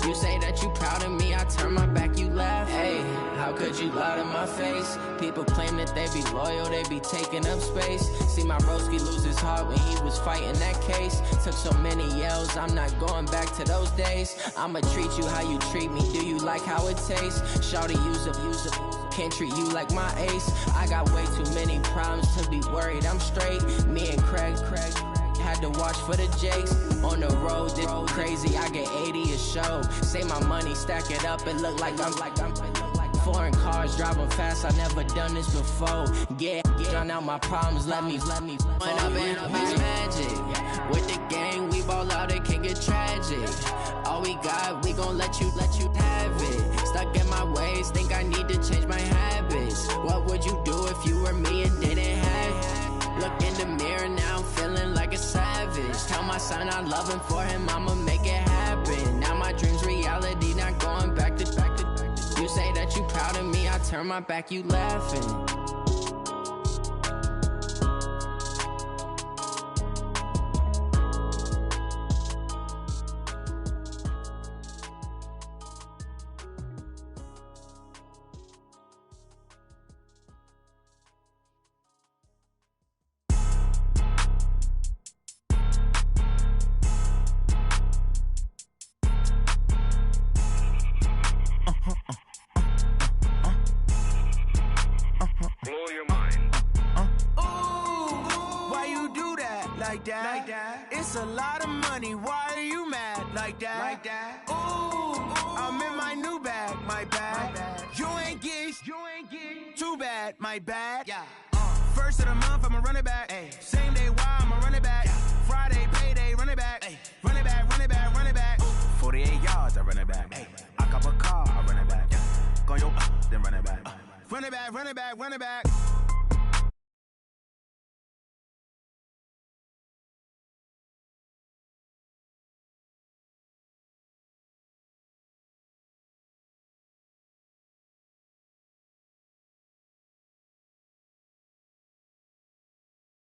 You say that you proud of me, I turn my back, you laugh. Hey, how could you lie to my face? People claim that they be loyal, they be taking up space. See my broski lose his heart when he was fighting that case. Took so many yells, I'm not going back to those days. I'ma treat you how you treat me, do you like how it tastes? Shawty, use up. Can't treat you like my ace. I got way too many problems to be worried, I'm straight. Me and Craig had to watch for the Jakes. On the road, this crazy, I get 80 a show. Say my money, stack it up, it look like I'm foreign cars, driving fast, I never done this before. Get drown out my problems, let me When up and up, it's magic. With the gang, we ball out, it can get tragic. All we got, we gon' let you have it. Stuck in my ways, think I need to change my habits. What would you do if you were me and didn't have it? Look in the mirror now, I'm feeling like a savage. Tell my son I love him, for him I'ma make it happen. Now my dream's reality, not going back to. You say that you proud of me, I turn my back, you laughing. like that. It's a lot of money, why are you mad like that? Ooh, I'm in my new bag, my bad. You ain't get, too bad, my bad. First of the month, I'ma run it back. Same day, why I'ma run it back. Friday, payday, run it back. Run it back, run it back, run it back. 48 yards, I run it back. I cop a car, I run it back. Go yo, then run it back. Run it back, run it back, run it back.